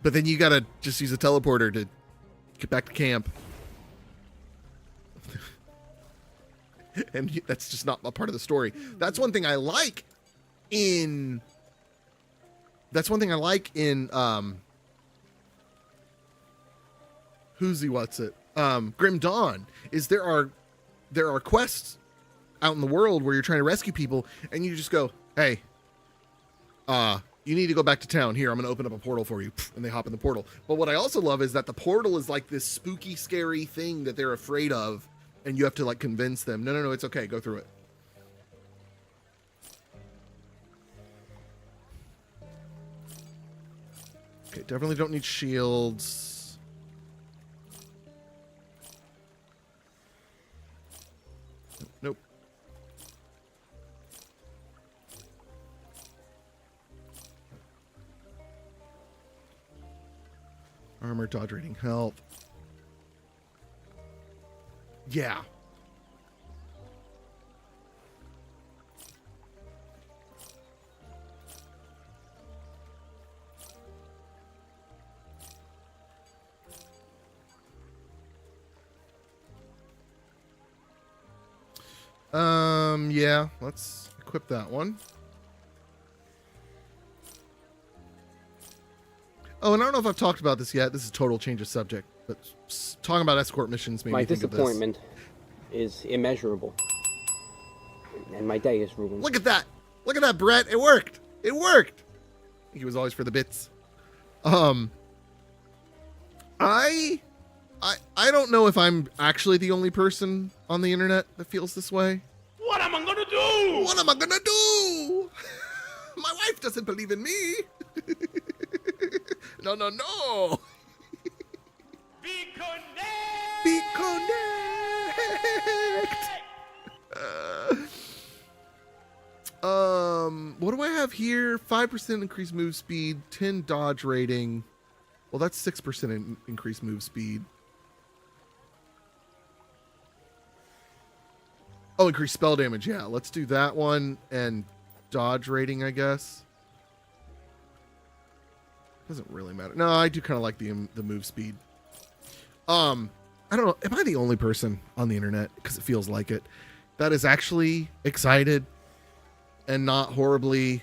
But then you gotta just use a teleporter to get back to camp. And that's just not a part of the story. That's one thing I like in... Grim Dawn, is there are quests out in the world where you're trying to rescue people and you just go, hey, you need to go back to town. Here, I'm going to open up a portal for you. And they hop in the portal. But what I also love is that the portal is like this spooky, scary thing that they're afraid of. And you have to like convince them, no, it's okay. Go through it. Okay, definitely don't need shields. Nope. Armor, dodge rating, health. Yeah. Yeah, let's equip that one. Oh, and I don't know if I've talked about this yet. This is a total change of subject, but talking about escort missions made My me think of this. disappointment is immeasurable, and my day is ruined. Look at that! Look at that, Brett! It worked! It worked! He was always for the bits. I don't know if I'm actually the only person on the internet that feels this way. What am I gonna do? What am I gonna do? My wife doesn't believe in me. No, no, no. Be connect! Be connect. What do I have here? 5% increased move speed, 10 dodge rating. Well, that's 6% increased move speed. Oh, increased spell damage. Yeah, let's do that one. And dodge rating, I guess. Doesn't really matter. No, I do kind of like the move speed. I don't know. Am I the only person on the internet, because it feels like it, that is actually excited and not horribly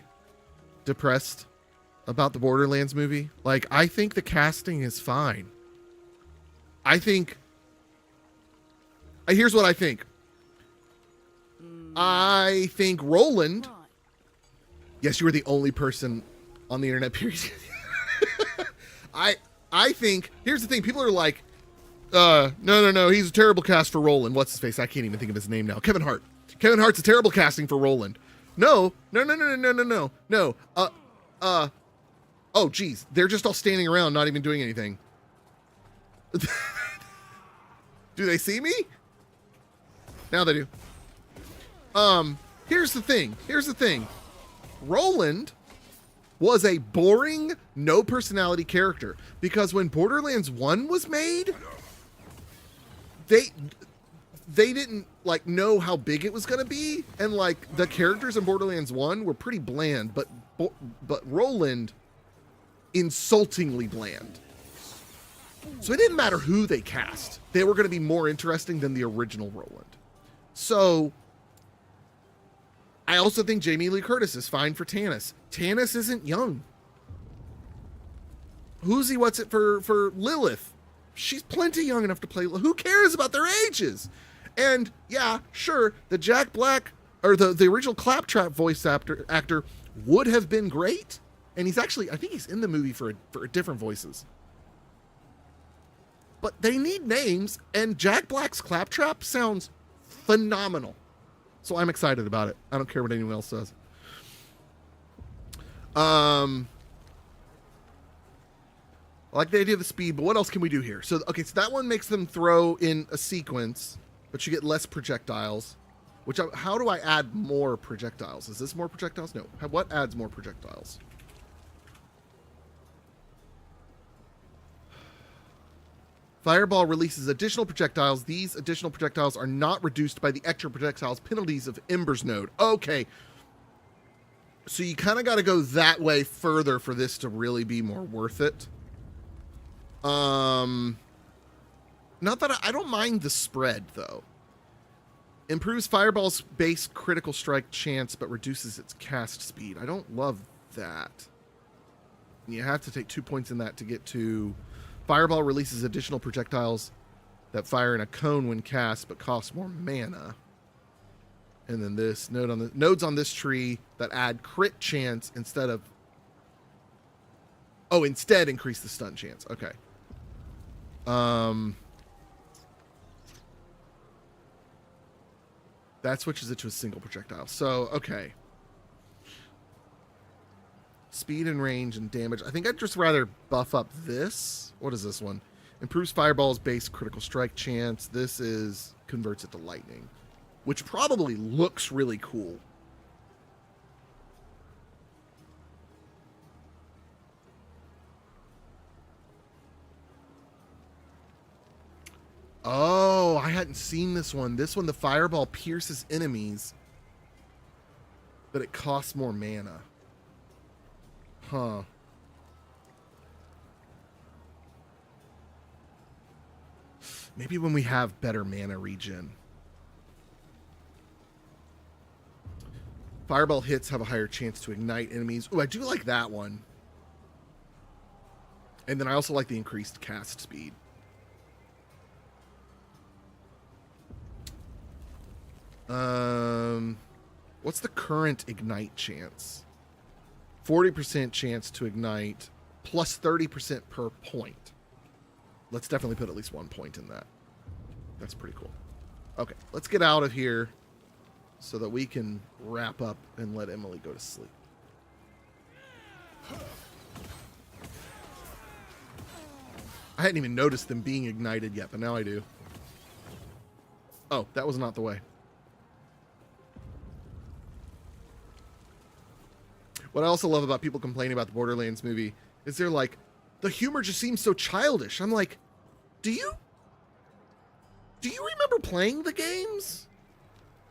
depressed about the Borderlands movie? Like, I think the casting is fine. Here's what I think. I think Roland. Yes, you were the only person on the internet, period. I think, here's the thing, people are like, no, he's a terrible cast for Roland. What's his face? I can't even think of his name now. Kevin Hart. Kevin Hart's a terrible casting for Roland. No. Oh, geez. They're just all standing around, not even doing anything. Do they see me? Now they do. Here's the thing. Roland was a boring, no personality character, because when Borderlands 1 was made, they didn't like know how big it was going to be, and like the characters in Borderlands 1 were pretty bland, but Roland insultingly bland. So it didn't matter who they cast. They were going to be more interesting than the original Roland. So I also think Jamie Lee Curtis is fine for Tannis. Tannis isn't young. Who's he? What's it for Lilith? She's plenty young enough to play. Who cares about their ages? And yeah, sure, the Jack Black or the original Claptrap voice actor would have been great. And he's actually, I think he's in the movie for different voices. But they need names, and Jack Black's Claptrap sounds phenomenal. So I'm excited about it. I don't care what anyone else says. I like the idea of the speed, but what else can we do here? So, okay, so that one makes them throw in a sequence, but you get less projectiles. How do I add more projectiles? Is this more projectiles? No. What adds more projectiles? Fireball releases additional projectiles. These additional projectiles are not reduced by the extra projectiles penalties of Ember's node. Okay. So you kind of got to go that way further for this to really be more worth it. Not that I don't mind the spread, though. Improves Fireball's base critical strike chance, but reduces its cast speed. I don't love that. You have to take 2 points in that to get to... Fireball releases additional projectiles that fire in a cone when cast, but cost more mana. And then this nodes on this tree that add crit chance instead of... Oh, instead increase the stun chance. Okay. That switches it to a single projectile. So, okay. speed and range and damage. I think I'd just rather buff up this. What is this one? Improves Fireball's base critical strike chance. This is converts it to lightning, which probably looks really cool. Oh, I hadn't seen this one. This one, the Fireball pierces enemies, but it costs more mana. Huh. Maybe when we have better mana regen. Fireball hits have a higher chance to ignite enemies. Oh, I do like that one. And then I also like the increased cast speed. What's the current ignite chance? 40% chance to ignite, plus 30% per point. Let's definitely put at least 1 point in that. That's pretty cool. Okay, let's get out of here so that we can wrap up and let Emily go to sleep. I hadn't even noticed them being ignited yet, but now I do. Oh, that was not the way. What I also love about people complaining about the Borderlands movie is they're like, the humor just seems so childish. I'm like, do you remember playing the games?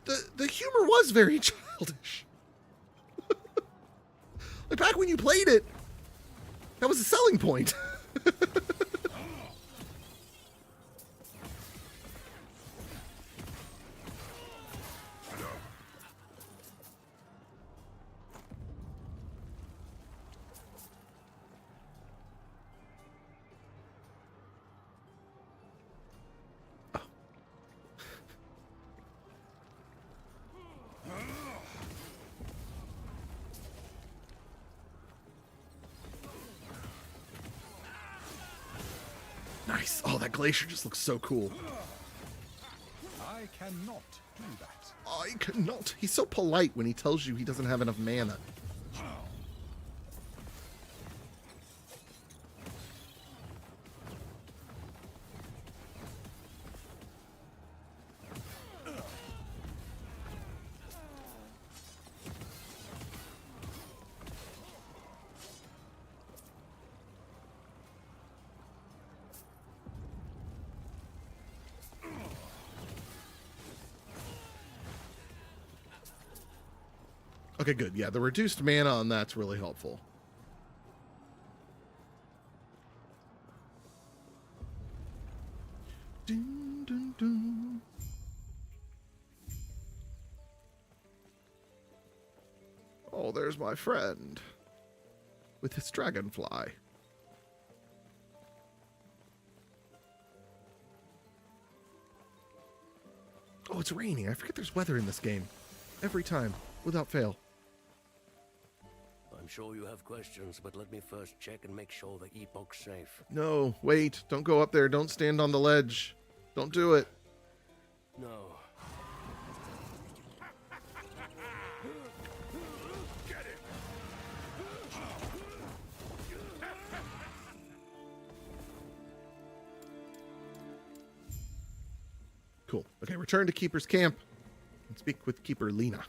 The humor was very childish. Like back when you played it, that was a selling point. Nice. Oh, that glacier just looks so cool. I cannot do that. I cannot. He's so polite when he tells you he doesn't have enough mana. Okay, good. Yeah, the reduced mana on that's really helpful. Dun, dun, dun. Oh, there's my friend with his dragonfly. Oh, it's raining. I forget there's weather in this game. Every time, without fail. I'm sure you have questions, but let me first check and make sure the Epoch's safe. No, wait. Don't go up there. Don't stand on the ledge. Don't do it. No. Get it. Cool. Okay, return to Keeper's camp and speak with Keeper Lena.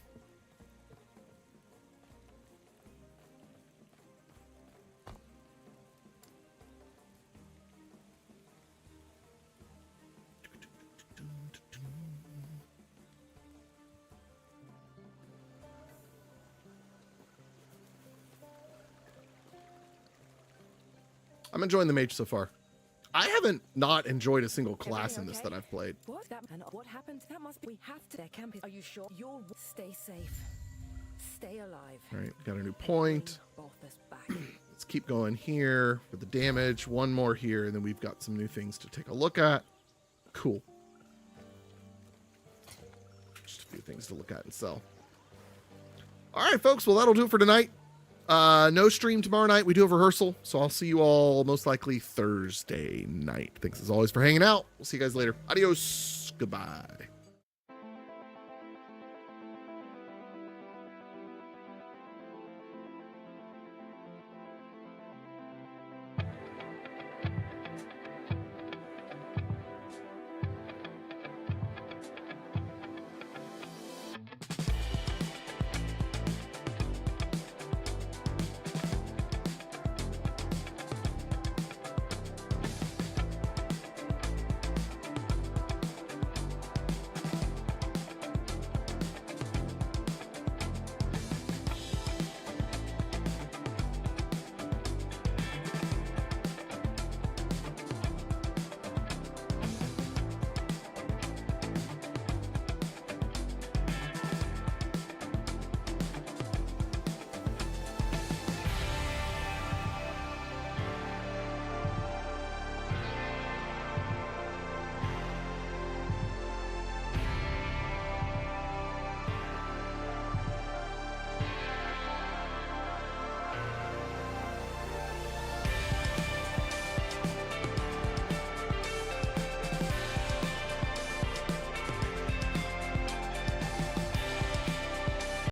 I'm enjoying the Mage so far. I haven't not enjoyed a single class in this that I've played. What? And what happened? That must be. We have to. Their camp is. Are you sure? You'll stay safe. Stay alive. All right, got a new point. Both us back. Let's keep going here for the damage. One more here, and then we've got some new things to take a look at. Cool. Just a few things to look at and sell. All right, folks. Well, that'll do it for tonight. No stream tomorrow night. We do have rehearsal, so I'll see you all most likely Thursday night. Thanks as always for hanging out. We'll see you guys later. Adios. Goodbye.